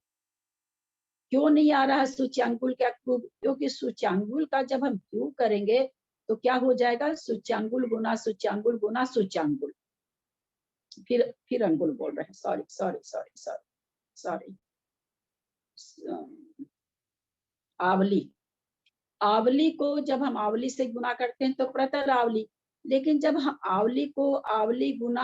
क्यों नहीं आ रहा सूच्यांगुल का क्यूब? क्योंकि सूच्यांगुल का जब हम क्यूब करेंगे तो क्या हो जाएगा, सूच्यांगुल गुना सूच्यांगुल गुना सूच्यांगुल। फिर अंगुल बोल रहे हैं, sorry sorry sorry sorry sorry, आवली। आवली को जब हम आवली से गुना करते हैं तो प्रतरावली, लेकिन जब हम आवली को आवली गुना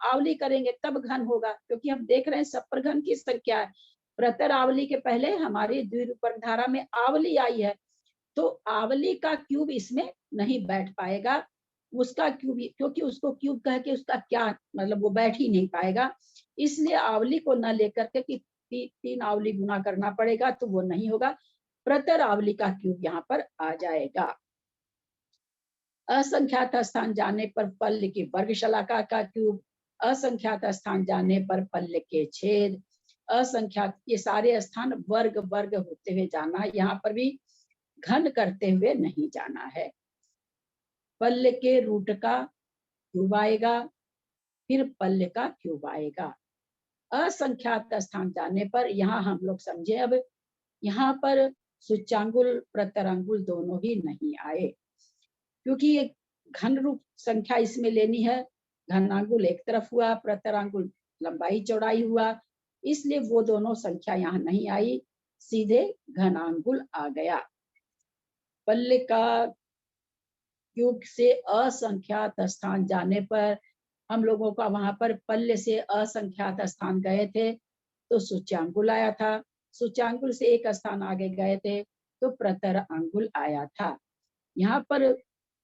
आवली करेंगे तब घन होगा, क्योंकि हम देख रहे हैं सब पर घन की संख्या है। प्रतरावली के पहले हमारी द्विरूपक धारा में आवली आई है, तो आवली का क्यूब इसमें नहीं बैठ पाएगा, उसका क्यूब, क्योंकि उसको क्यूब कह के उसका क्या मतलब, वो बैठ ही नहीं पाएगा। इसलिए आवली को न लेकर के कि 3 आवली गुना करना पड़ेगा, तो वो नहीं होगा। प्रतरावली का क्यूब यहाँ पर आ जाएगा। असंख्यात स्थान जाने पर पल्ल की वर्ग शलाका का क्यूब, असंख्यात स्थान जाने पर पल्ल के छेद, असंख्यात, ये सारे स्थान वर्ग वर्ग होते हुए जाना है, यहाँ पर भी घन करते हुए नहीं जाना है। पल्ल के रूट का क्यूब आएगा, फिर पल्ल का क्यूब आएगा। असंख्यात स्थान जाने पर यहाँ हम लोग समझे, अब यहाँ पर सूच्यांगुल प्रतरांगुल दोनों ही नहीं आए, क्योंकि ये घन रूप संख्या इसमें लेनी है। घनांगुल एक तरफ हुआ, प्रतरांगुल लंबाई चौड़ाई हुआ, इसलिए वो दोनों संख्या यहाँ नहीं आई, सीधे घनांगुल आ गया। पल्ले का क्यूब से असंख्यात स्थान जाने पर हम लोगों का वहां पर पल्ले से असंख्यात स्थान गए थे तो सूच्यांगुल आया था, सूच्यांगुल से एक स्थान आगे गए थे तो प्रतर अंगुल आया था। यहाँ पर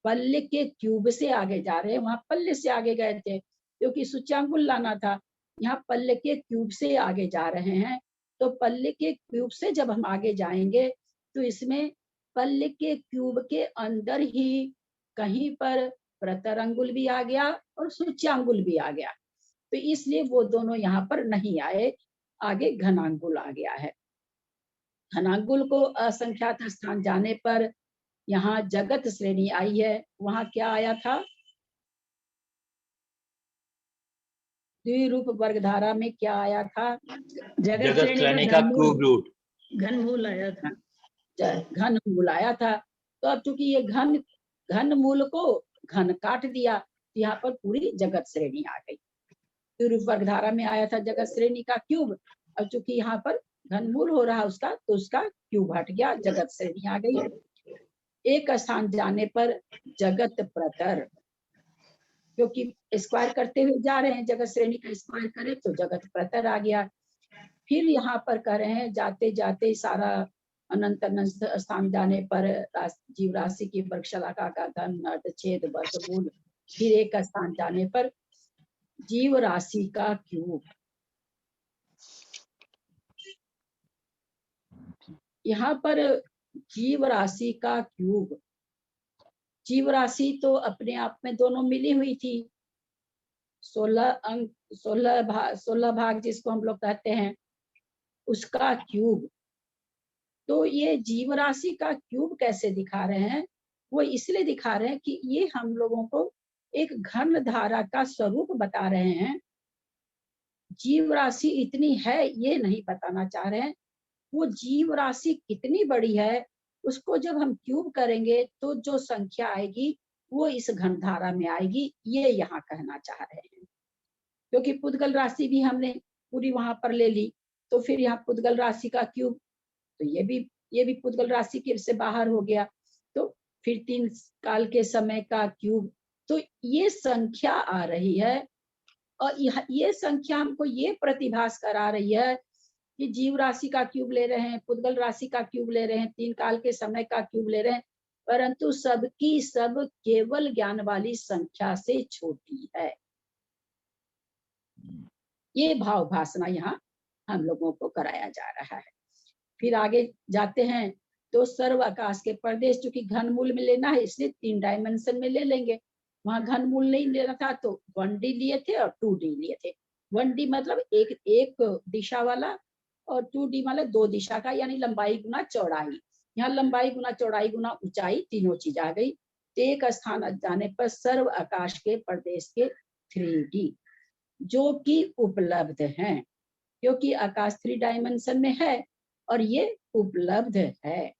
पल्ले के क्यूब से आगे जा रहे हैं, वहां पल्ले से आगे गए थे क्योंकि सूच्यांगुल लाना था। यहाँ पल्ले के क्यूब से आगे जा रहे हैं, तो पल्ले के क्यूब से जब हम आगे जाएंगे तो इसमें पल्ले के क्यूब के अंदर ही कहीं पर प्रतर अंगुल भी आ गया और सूच्यांगुल भी आ गया, तो इसलिए वो दोनों यहाँ पर नहीं आए, आगे घनांगुल आ गया है। घनांगुल को असंख्यात स्थान जाने पर यहाँ जगत श्रेणी आई है, वहां क्या आया था? द्विरूप वर्गधारा में क्या आया था? जगत श्रेणी का क्यूब रूट घनमूल आया था। घन मूल आया था। तो अब चूंकि ये घन मूल को घन काट दिया, तो यहाँ पर पूरी जगत श्रेणी आ गई। द्विरूप वर्गधारा में आया था जगत श्रेणी का क्यूब, अब चूंकि यहाँ पर घन मूल हो रहा उसका, तो उसका क्यूब हट गया, जगत श्रेणी आ गई। एक स्थान जाने पर जगत प्रतर, क्योंकि स्क्वायर करते हुए जा रहे हैं, जगत श्रेणी का स्क्वायर करे तो जगत प्रतर आ गया। फिर यहाँ पर कह रहे हैं जाते जाते सारा अनंत अनंत स्थान जाने पर जीव राशि की वर्गशलाका का घन अर्धच्छेद वर्गमूल, फिर एक स्थान जाने पर जीव राशि का क्यूब। यहाँ पर जीव राशि का क्यूब, जीव राशि तो अपने आप में दोनों मिली हुई थी, 16 अंक 16 भाग जिसको हम लोग कहते हैं, उसका क्यूब। तो ये जीव राशि का क्यूब कैसे दिखा रहे हैं? वो इसलिए दिखा रहे हैं कि ये हम लोगों को एक घन धारा का स्वरूप बता रहे हैं। जीव राशि इतनी है ये नहीं बताना चाह रहे हैं, वो जीव राशि कितनी बड़ी है उसको जब हम क्यूब करेंगे तो जो संख्या आएगी वो इस घन धारा में आएगी, ये यहाँ कहना चाह रहे हैं। क्योंकि पुद्गल राशि भी हमने पूरी वहां पर ले ली, तो फिर यहाँ पुद्गल राशि का क्यूब, तो ये भी पुद्गल राशि के से बाहर हो गया, तो फिर 3 काल के समय का क्यूब। तो ये संख्या आ रही है और ये संख्या हमको ये प्रतिभास करा रही है कि जीव राशि का क्यूब ले रहे हैं, पुद्गल राशि का क्यूब ले रहे हैं, 3 काल के समय का क्यूब ले रहे हैं, परंतु सबकी सब केवल ज्ञान वाली संख्या से छोटी है। ये भाव भासना यहाँ हम लोगों को कराया जा रहा है। फिर आगे जाते हैं तो सर्व आकाश के प्रदेश, चूंकि घन मूल में लेना है इसलिए 3 डायमेंशन में ले लेंगे। वहां घन मूल नहीं लेना था तो 1D लिए थे और 2D लिए थे। 1D मतलब एक दिशा वाला और 2D मतलब 2 दिशा का, यानी लंबाई गुना चौड़ाई। यहाँ लंबाई गुना चौड़ाई गुना ऊंचाई तीनों चीज आ गई। तो एक स्थान जाने पर सर्व आकाश के प्रदेश के 3D जो कि उपलब्ध हैं, क्योंकि आकाश 3 डायमेंशन में है और ये उपलब्ध है।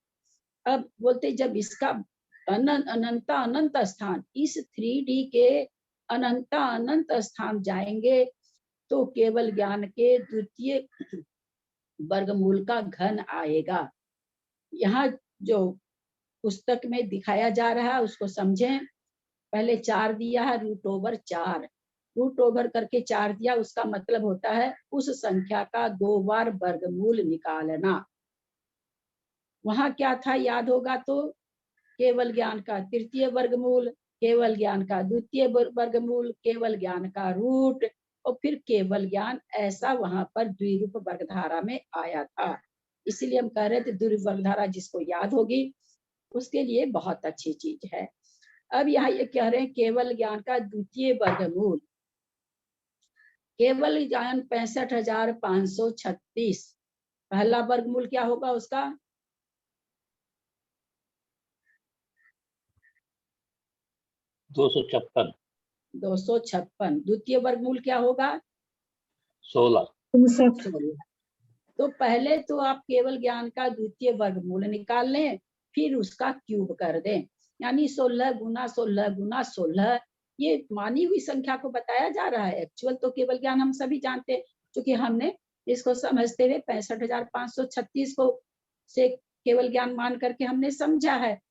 अब बोलते जब इसका अनंत अनंत स्थान, इस 3D के अनंत अनंत स्थान जाएंगे तो केवल ज्ञान के द्वितीय वर्गमूल का घन आएगा। यहाँ जो पुस्तक में दिखाया जा रहा है उसको समझें। पहले 4 दिया है, √4, रूट ओवर करके 4 दिया, उसका मतलब होता है उस संख्या का 2 बार वर्गमूल निकालना। वहां क्या था याद होगा तो केवल ज्ञान का तृतीय वर्गमूल, केवल ज्ञान का द्वितीय वर्गमूल, केवल ज्ञान का रूट और फिर केवल ज्ञान, ऐसा वहां पर द्विरूप वर्गधारा में आया था। इसीलिए हम कह रहे थे द्विरूप वर्गधारा जिसको याद होगी उसके लिए बहुत अच्छी चीज है। अब यहाँ ये कह रहे हैं केवल ज्ञान का द्वितीय वर्गमूल, केवल ज्ञान 65,536, पहला वर्गमूल क्या होगा उसका? 256। 256। द्वितीय वर्गमूल क्या होगा? 16। तो पहले तो आप केवल ज्ञान का द्वितीय वर्गमूल निकाल लें, फिर उसका क्यूब कर दें, यानी 16 गुना 16 गुना 16। ये मानी हुई संख्या को बताया जा रहा है। एक्चुअल तो केवल ज्ञान हम सभी जानते हैं, क्योंकि हमने इसको समझते हुए 65,536 को से केवल ज्ञान मान करके हमने समझा है।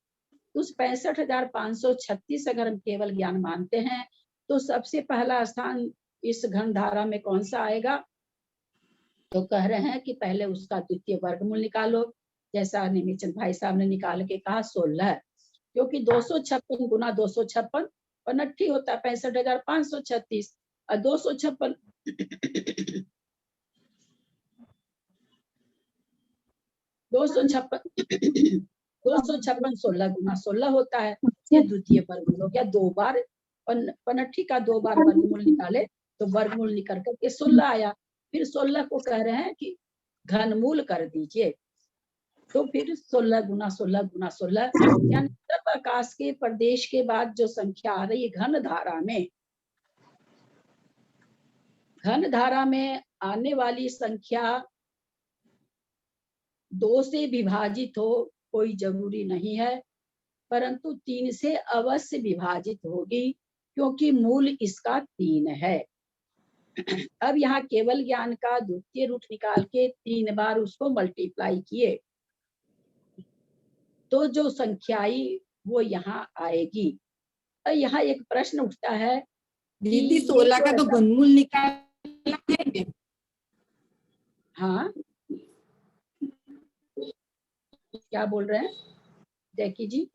उस 65,536 अगर हम केवल ज्ञान मानते हैं तो सबसे पहला स्थान इस घन धारा में कौन सा आएगा? तो कह रहे हैं कि पहले उसका द्वितीय वर्गमूल निकालो। जैसा निमिचंद भाई साहब ने निकाल के कहा 16, क्योंकि 256 गुना 256 59 होता है 65,536 और 256 16 गुना 16 होता है। ये द्वितीय वर्गमूल हो गया। 2 बार 59 का 2 बार वर्गमूल निकाले तो वर्गमूल निकल करके 16 आया। फिर 16 को कह रहे हैं कि घनमूल कर दीजिए, तो फिर 16 गुना 16 गुना 16 यानी तब आकाश के प्रदेश के बाद जो संख्या आ रही है घन धारा में आने वाली संख्या 2 से विभाजित हो कोई जरूरी नहीं है, परंतु 3 से अवश्य विभाजित होगी, क्योंकि मूल इसका 3 है। अब यहाँ केवल ज्ञान का द्वितीय रूट निकाल के 3 बार उसको मल्टीप्लाई किए तो जो संख्या आई वो यहाँ आएगी। और यहाँ एक प्रश्न उठता है, दीदी 16 का तो घनमूल निकालना है। हाँ क्या बोल रहे हैं जैकी जी?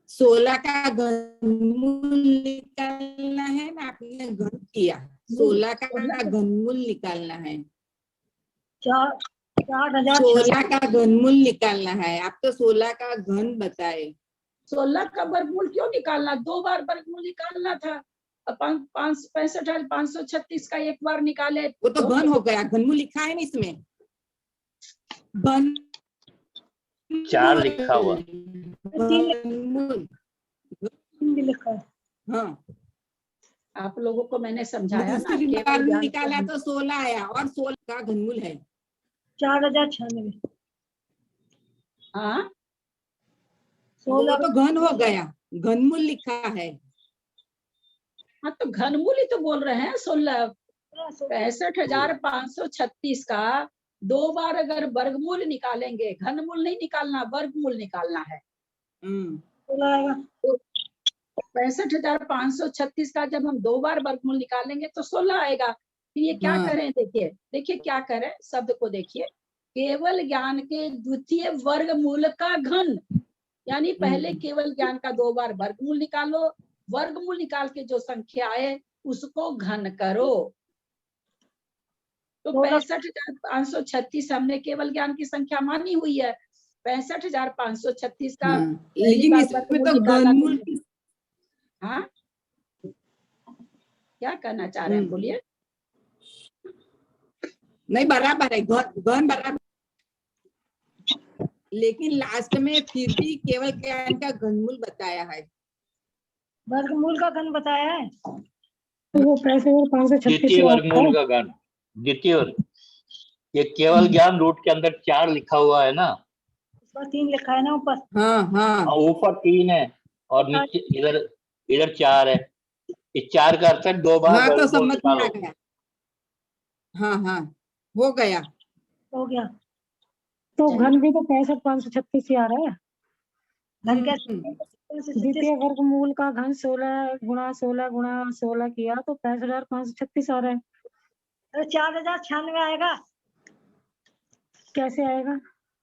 16 का घनमूल निकालना है ना, आपने घन किया। 16 का घनमूल निकालना है। 16 का घनमूल निकालना है। आप तो 16 का घन बताए। 16 का वर्गमूल क्यों निकालना? 2 बार वर्गमूल निकालना था। 65,536 का 1 बार निकाले वो तो घन हो गया। घनमूल लिखा है ना इसमें, घन 4 लिखा हुआ। घनमूल लिखा है। हाँ, आप लोगों को मैंने समझाया ना, निकाला तो 16 आया और 16 का घनमूल है 4096। हाँ 16 तो घन हो गया, घनमूल लिखा है। हाँ तो घनमूल ही तो बोल रहे हैं। 65,536 का 2 बार अगर वर्गमूल निकालेंगे, घनमूल नहीं निकालना, वर्गमूल निकालना है। 65,536 का जब हम 2 बार वर्गमूल निकालेंगे तो 16 आएगा। फिर ये क्या करें? देखिए क्या करें, शब्द को देखिए। केवल ज्ञान के द्वितीय वर्गमूल का घन, यानी पहले केवल ज्ञान का 2 बार वर्गमूल निकालो, वर्गमूल निकाल के जो संख्या आए उसको घन करो। तो 65,536 हमने केवल ज्ञान की संख्या मानी हुई है। 65,536 का लेकिन इसमें तो घनमूल। हाँ क्या कहना चाह रहे हैं, बोलिए। नहीं बराबर है, घन बराबर, लेकिन लास्ट में फिर भी केवल ज्ञान का घनमूल बताया है। वर्गमूल का घन बताया है। वो 65,536 द्वितीय वर्गमूल का घन, द्वितीय वर्ग। ये केवल ज्ञान रूट के अंदर 4 लिखा हुआ है ना, उसका 3 लिखा है ना ऊपर। हाँ ऊपर 3 है और नीचे इधर 4 है। इस 4 का अर्थ है 2 बार। हाँ तो समझ में आ गया। हाँ हो गया। तो घन भी तो 65,536 ही आ रहा है। घन क्या? द्वितीय वर्गमूल का घन 16 गुणा 16 गुणा 16 किया तो 65,536 आ रहा है। अरे 4096 आएगा। कैसे आएगा?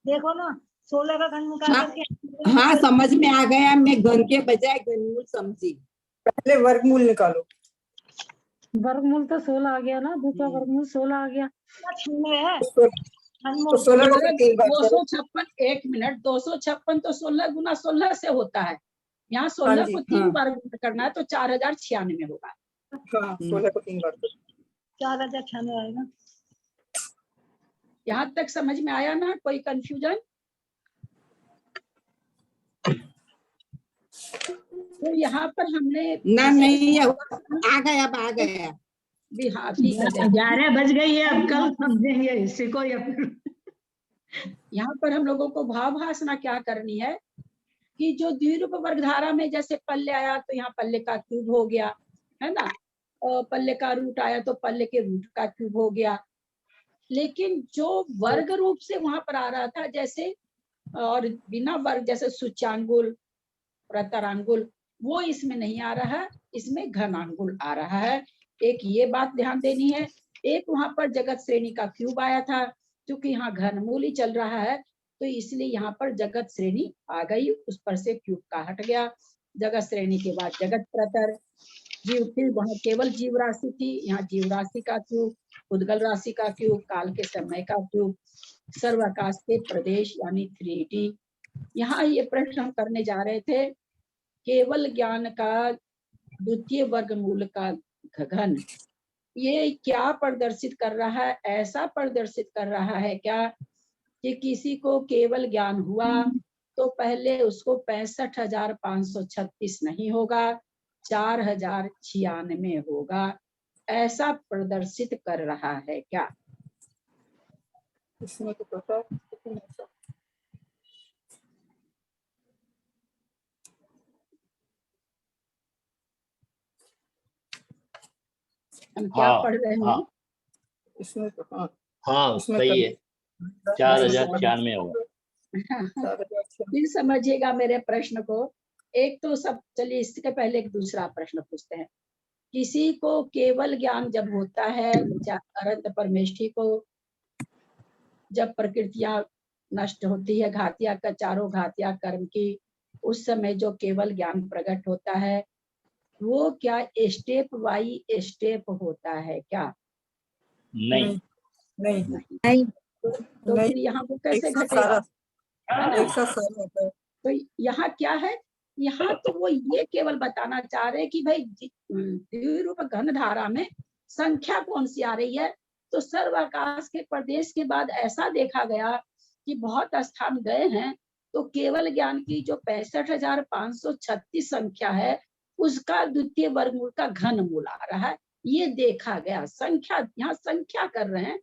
देखो ना, 16 का घन निकाल करके। हाँ समझ में आ गया, मैं घन के बजाय घनमूल समझी। पहले वर्गमूल निकालो। वर्गमूल तो 16 आ गया ना, दूसरा वर्गमूल 16 आ गया। 96 है। तो 16 को 3 बार करो। 256, 1 मिनट, 256 तो 16 गुना 16 से होता है। यहाँ 16 को 3 बार करना है तो 4096 होगा। हाँ 16 को 3 बार करो। 4096 आएगा। यहाँ तक समझ में आया ना? कोई कंफ्यूजन? तो यहाँ पर हमने नहीं आ गया, अब आ गया। 11 बज गई है, अब कल समझेंगे इसी को। या फिर यहाँ पर हम लोगों को भावभाषा क्या करनी है कि जो द्विरूप वर्गधारा में जैसे पल्ले आया तो यहाँ पल्ले का क्यूब हो गया, है ना, और पल्ले का रूट आया तो पल्ले के रूट का क्यूब हो गया। लेकिन जो वर्ग रूप से वहां पर आ रहा था जैसे, और बिना वर्ग जैसे सूच्यांगुल, प्रतरांगुल, वो इसमें नहीं आ रहा है, इसमें घनांगुल आ रहा है। एक ये बात ध्यान देनी है। एक वहां पर जगत श्रेणी का क्यूब आया था, क्योंकि यहाँ घनमूल ही चल रहा है तो इसलिए यहाँ पर जगत श्रेणी आ गई, उस पर से क्यूब का हट गया। जगत श्रेणी के बाद जगत प्रतर, जीव फिर वहाँ केवल जीव राशि थी, यहाँ जीव राशि का क्यूब, उद्गल राशि का क्यूब, काल के समय का क्यूब, सर्वाकाश के प्रदेश यानी 3D। यहाँ ये प्रश्न हम करने जा रहे थे, केवल ज्ञान का द्वितीय वर्गमूल का घन ये क्या प्रदर्शित कर रहा है? ऐसा प्रदर्शित कर रहा है क्या कि किसी को केवल ज्ञान हुआ तो पहले उसको 65,536 नहीं होगा, 4,096 होगा, ऐसा प्रदर्शित कर रहा है क्या? इसमें तो पता हम क्या हाँ, पढ़ रहे हैं? हाँ, इसमें तो हाँ हाँ इसमें सही है, 4,096 होगा। फिर समझिएगा मेरे प्रश्न को। एक तो सब, चलिए इसके पहले एक दूसरा प्रश्न पूछते हैं। किसी को केवल ज्ञान जब होता है, अनंत परमेष्ठी को जब प्रकृतियां नष्ट होती है, घातिया का चारों घातिया कर्म की, उस समय जो केवल ज्ञान प्रकट होता है वो क्या स्टेप बाई स्टेप होता है क्या? नहीं, नहीं नहीं। तो नहीं, फिर यहाँ वो कैसे एक साथ घटेगा? सारा, है ना? एक साथ सारा होता है। तो यहाँ क्या है, यहाँ तो वो ये केवल बताना चाह रहे कि भाई द्विरूप घन धारा में संख्या कौन सी आ रही है। तो सर्वाकाश के प्रदेश के बाद ऐसा देखा गया कि बहुत स्थान गए हैं तो केवल ज्ञान की जो 65,536 संख्या है उसका द्वितीय वर्गमूल का घन मूल आ रहा है, ये देखा गया। संख्या, यहाँ संख्या कर रहे हैं,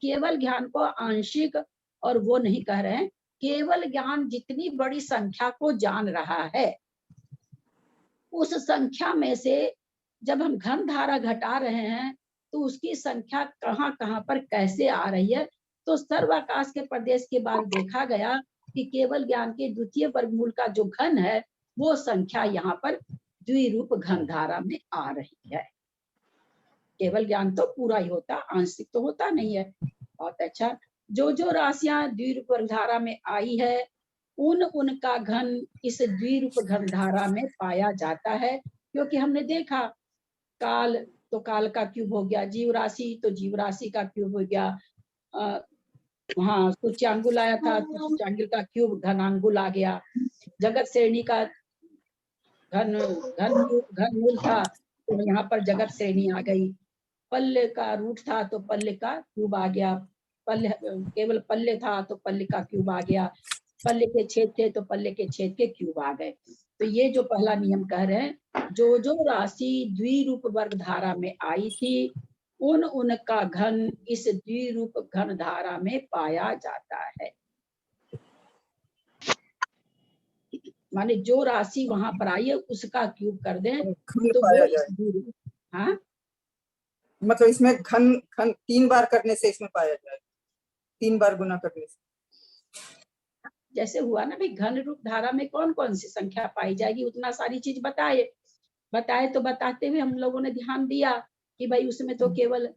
केवल ज्ञान को आंशिक और वो नहीं कह रहे हैं। केवल ज्ञान जितनी बड़ी संख्या को जान रहा है उस संख्या में से जब हम घन धारा घटा रहे हैं तो उसकी संख्या कहाँ कहाँ पर कैसे आ रही है। तो सर्वाकाश के प्रदेश के बाद देखा गया कि केवल ज्ञान के द्वितीय वर्गमूल का जो घन है वो संख्या यहाँ पर द्विरूप घन धारा में आ रही है। केवल ज्ञान तो पूरा ही होता, आंशिक तो होता नहीं है। बहुत अच्छा। जो जो राशियां द्विरूप धारा में आई है उनका घन इस द्विरूप घन धारा में पाया जाता है, क्योंकि हमने देखा काल तो काल का क्यूब हो गया, जीव राशि तो जीव राशि का क्यूब हो गया, वहाँ सूच्यांगुल आया था तो सूच्यांगुल का क्यूब घनांगुल आ गया, जगत श्रेणी का घन मूल था तो यहाँ पर जगत श्रेणी आ गई, पल्ले का रूट था तो पल्ले का क्यूब आ गया, पल्ले केवल पल्ले था तो पल्ले का क्यूब आ गया, पल्ले के छेद थे तो पल्ले के छेद के क्यूब आ गए। तो ये जो पहला नियम कह रहे हैं, जो जो राशि द्विरूप वर्ग धारा में आई थी उनका घन इस द्विरूप घन धारा में पाया जाता है। माने जो राशि वहां पर आई है उसका क्यूब कर दें तो पाया वो जाए। हाँ मतलब इसमें घन 3 बार करने से इसमें पाया जाए, 3 बार गुना करने से। जैसे हुआ ना भाई, घन रूप धारा में कौन कौन सी संख्या पाई जाएगी, उतना सारी चीज बताए तो बताते हुए हम लोगों ने ध्यान दिया कि भाई उसमें तो केवल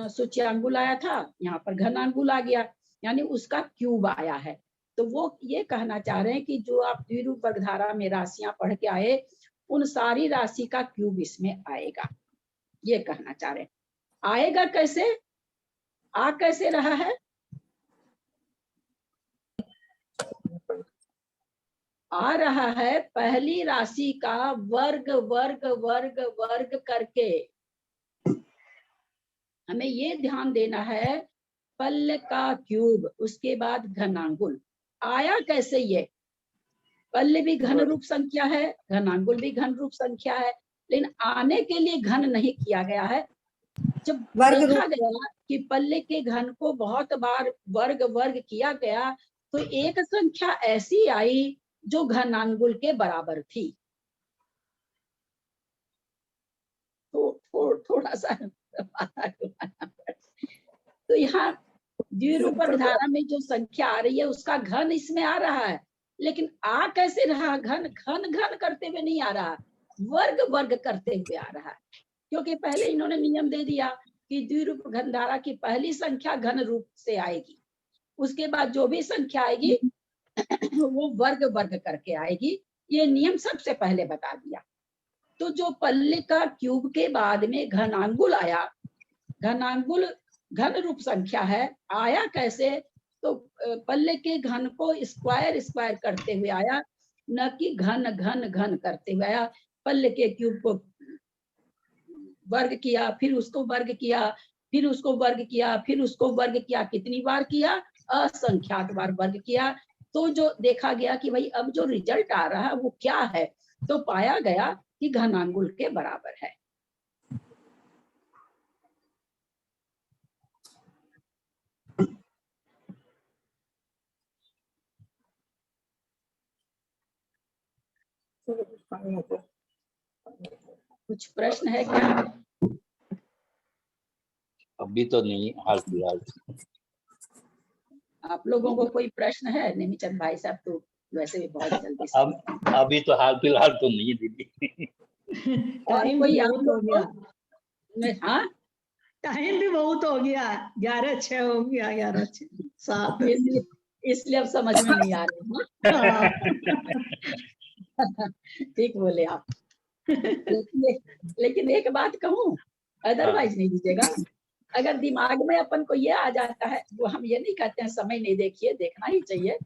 सूच्यांगुल आया था, यहाँ पर घनांगुल आ गया, यानी उसका क्यूब आया है। तो वो ये कहना चाह रहे हैं कि जो आप द्विरूप वर्ग धारा में राशियां पढ़ के आए उन सारी राशि का क्यूब इसमें आएगा, ये कहना चाह रहे हैं। आएगा कैसे, आ कैसे रहा है? आ रहा है पहली राशि का वर्ग वर्ग वर्ग वर्ग करके। हमें ये ध्यान देना है, पल्ल का क्यूब उसके बाद घनांगुल आया कैसे। ये पल्ल भी घन रूप संख्या है, घनांगुल भी घन रूप संख्या है, लेकिन आने के लिए घन नहीं किया गया है। जब देखा गया कि पल्ले के घन को बहुत बार वर्ग वर्ग किया गया तो एक संख्या ऐसी आई जो घनांगुल के बराबर थी। तो थोड़ा सा तो यहाँ द्विरूप वर्ग धारा में जो संख्या आ रही है उसका घन इसमें आ रहा है, लेकिन आ कैसे रहा? घन घन घन करते हुए नहीं आ रहा, वर्ग वर्ग करते हुए आ रहा है। क्योंकि पहले इन्होंने नियम दे दिया कि द्विरूप घन धारा की पहली संख्या घन रूप से आएगी, उसके बाद जो भी संख्या आएगी वो वर्ग वर्ग करके आएगी। ये नियम सबसे पहले बता दिया। तो जो पल्ले का क्यूब के बाद में घनांगुल आया, घनांगुल घन रूप संख्या है, आया कैसे? तो पल्ले के घन को स्क्वायर स्क्वायर करते हुए आया, न कि घन घन घन करते हुए आया। पल्ले के क्यूब को वर्ग किया, फिर उसको वर्ग किया, फिर उसको वर्ग किया, फिर उसको वर्ग किया। कितनी बार किया? असंख्यात बार वर्ग किया। तो जो देखा गया कि भाई अब जो रिजल्ट आ रहा है वो क्या है, तो पाया गया कि घनांगुल के बराबर है। कुछ प्रश्न है क्या? अभी तो नहीं, हाल फिलहाल। आप लोगों को कोई प्रश्न है? नेमीचंद भाई साहब तो वैसे भी बहुत जल्दी से। अब अभी तो हाल फिलहाल तो नहीं दीदी। और टाइम कोई भी आप बहुत हो लोग गया, को? हाँ, टाइम भी बहुत हो गया, 11:06 हो गया, 11:07। इसलिए अब समझ में नहीं आ रहा है। हाँ। ठीक बोले आप। लेकिन एक बात कहूँ, अदरवाइज नहीं दीजिएगा। अगर दिमाग में अपन को ये आ जाता है, वो हम ये नहीं कहते हैं समय नहीं देखिए, देखना ही चाहिए,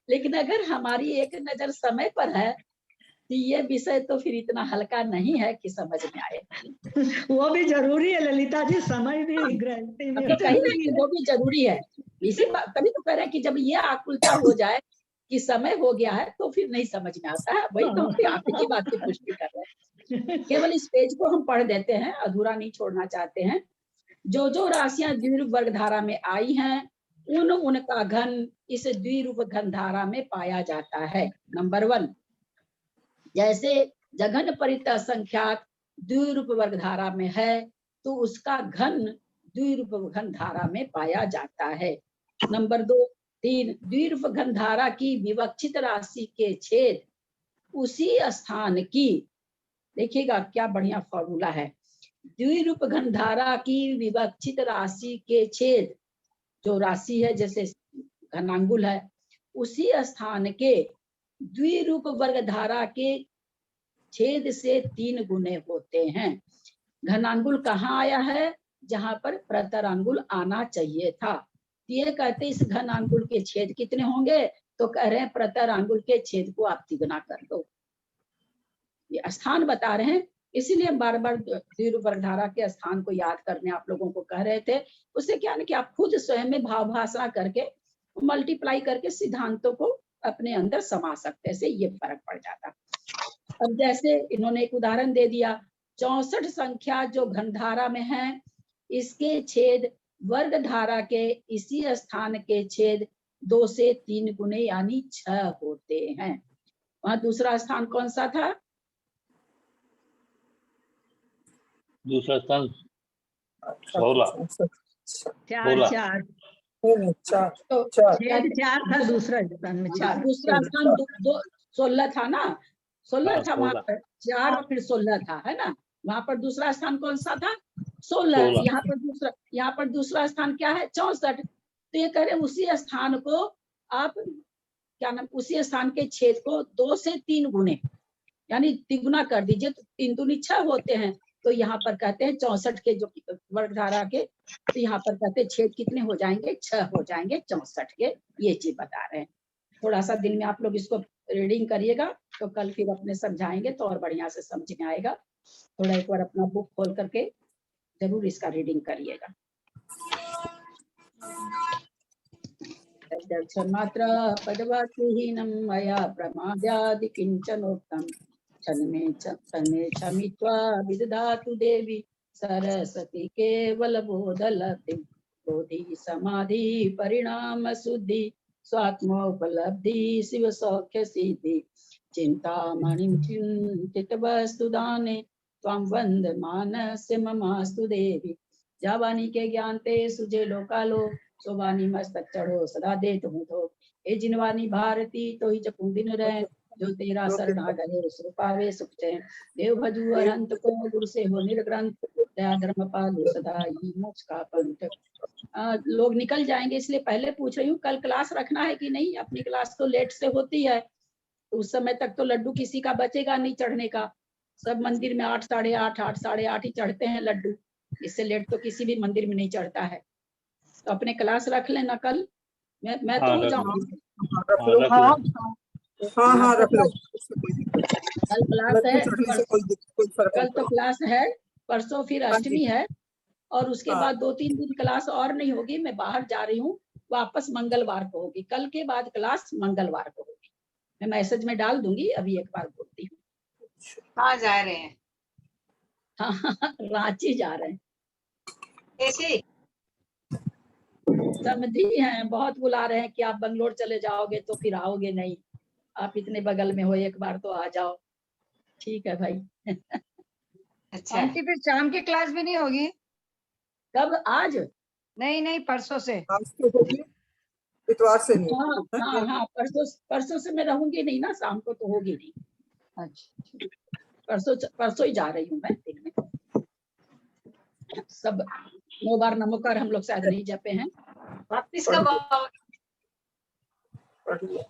लेकिन अगर हमारी एक नजर समय पर है कि ये विषय तो फिर इतना हल्का नहीं है कि समझ में आए। वो भी जरूरी है ललिता जी, समय भी गृहस्थी में तो कहीं ना जरूरी कहीं है। वो भी जरूरी है। इसी तभी तो कह रहे हैं कि जब ये आकुलता हो जाए कि समय हो गया है तो फिर नहीं समझ में आता है। वही तो हम आप की बात की पुष्टि कर रहे हैं। केवल इस पेज को हम पढ़ देते हैं, अधूरा नहीं छोड़ना चाहते हैं। जो जो राशियां द्विरूप वर्ग धारा में आई हैं, उनका घन इस द्विरूप घन धारा में पाया जाता है। नंबर 1, जैसे जघन परितः संख्यात द्विरूप वर्ग धारा में है तो उसका घन द्विरूप घन धारा में पाया जाता है। नंबर 2, 3, द्विरूप घन धारा की विवक्षित राशि के छेद उसी स्थान की, देखिएगा क्या बढ़िया फॉर्मूला है, द्विरूप घन धारा की विवक्षित राशि के छेद, जो राशि है जैसे घनांगुल है, उसी स्थान के द्विरूप वर्ग धारा के छेद से 3 गुने होते हैं। घनांगुल कहाँ आया है? जहां पर प्रतरांगुल आना चाहिए था। ये कहते इस घनांगुल के छेद कितने होंगे? तो कह रहे हैं प्रतरांगुल के छेद को आप तिगुना कर दो। ये स्थान बता रहे हैं, इसीलिए बार बार द्विरूप वर्ग धारा के स्थान को याद करने आप लोगों को कह रहे थे। उससे क्या है कि आप खुद स्वयं में भाव भाषा करके मल्टीप्लाई करके सिद्धांतों को अपने अंदर समा सकते हैं, से ये फर्क पड़ जाता। अब जैसे इन्होंने एक उदाहरण दे दिया, 64 संख्या जो घन धारा में है, इसके छेद वर्ग धारा के इसी स्थान के छेद 2 से 3 गुने यानी 6 होते हैं। वहां दूसरा स्थान कौन सा था? दूसरा स्थान 16। 4 तो छेद 4 था दूसरा स्थान में, 4 दूसरा स्थान 16 था ना, 16 था वहां 16। पर, 4 फिर 16 था, है ना। वहां पर दूसरा स्थान कौन सा था? 16। यहाँ पर दूसरा स्थान क्या है? 64। तो ये कह रहे उसी स्थान को आप क्या नाम, उसी स्थान के छेद को 2 से 3 गुने यानी तिगुना कर दीजिए, तो 3 दूनी 6 होते हैं। तो यहाँ पर कहते हैं 64 के जो वर्ग धारा के, तो यहाँ पर कहते हैं छेद कितने हो जाएंगे? 6 हो जाएंगे 64 के। ये चीज बता रहे हैं। थोड़ा सा दिन में आप लोग इसको रीडिंग करिएगा, तो कल फिर अपने समझाएंगे तो और बढ़िया से समझ में आएगा। थोड़ा एक बार अपना बुक खोल करके जरूर इसका रीडिंग करिएगा। मात्र पदवाक्यहीनं मया प्रमाद्यादि किंचनोक्तम क्षमे क्षमित्वा विदधातु देवी सरस्वती केवल बोधलब्धि बोधि समाधि परिणाम शुद्धि स्वात्मोपलब्धि शिव सौख्य सिद्धि चिंतामणिं चिंतित वस्तु दाने त्वं वन्दमानस्य ममास्तु देवी। जावानी के ज्ञान ते सुझे लोकालो सोवानी मस्तक चढ़ो सदा दे तुम तो ए जिनवानी भारती तो ही जपू दिन रहे जो तेरा शरणा गए सो पावे सुख चैन। देव भजू अनंत को गुरु से हो निर्ग्रंथ, दया धर्म पालो सदा ही मोक्ष का पंथ। लोग निकल जाएंगे इसलिए पहले पूछ रही हूँ कल क्लास रखना है कि नहीं। अपनी क्लास तो लेट से होती है, तो उस समय तक तो लड्डू किसी का बचेगा नहीं चढ़ने का। सब मंदिर में 8, साढ़े 8, 8, साढ़े 8 ही चढ़ते हैं लड्डू, इससे लेट तो किसी भी मंदिर में नहीं चढ़ता है। तो अपने क्लास रख लेना कल। मैं तो हो जाऊंगी। हाँ रख लो। कल क्लास है, चढ़ने से कोई फर्क कल नहीं तो पड़ता। क्लास है, परसों फिर अष्टमी है और उसके हाँ। बाद 2-3 दिन क्लास और नहीं होगी। मैं बाहर जा रही हूँ, वापस मंगलवार को होगी। कल के बाद क्लास मंगलवार को होगी। मैं मैसेज में डाल दूंगी, अभी एक बार बोलती हूँ। कहाँ जा रहे हैं? हाँ, रांची जा रहे हैं। कैसे? समझी हैं, बहुत बुला रहे हैं कि आप बंगलोर चले जाओगे तो फिर आओगे नहीं, आप इतने बगल में हो, एक बार तो आ जाओ। ठीक है भाई। अच्छा, आंटी फिर शाम की क्लास भी नहीं होगी? कब? आज? नहीं परसों से। आज तो होगी, इतवार से नहीं। हाँ, परसों से मैं रहूंगी नहीं ना, शाम को तो होगी नहीं। अच्छा, परसों ही जा रही हूँ मैं दिन में। सब 9 बार नमोकार हम लोग शायद नहीं जपे हैं। वापिस कब आओगे? पढ़ लिया।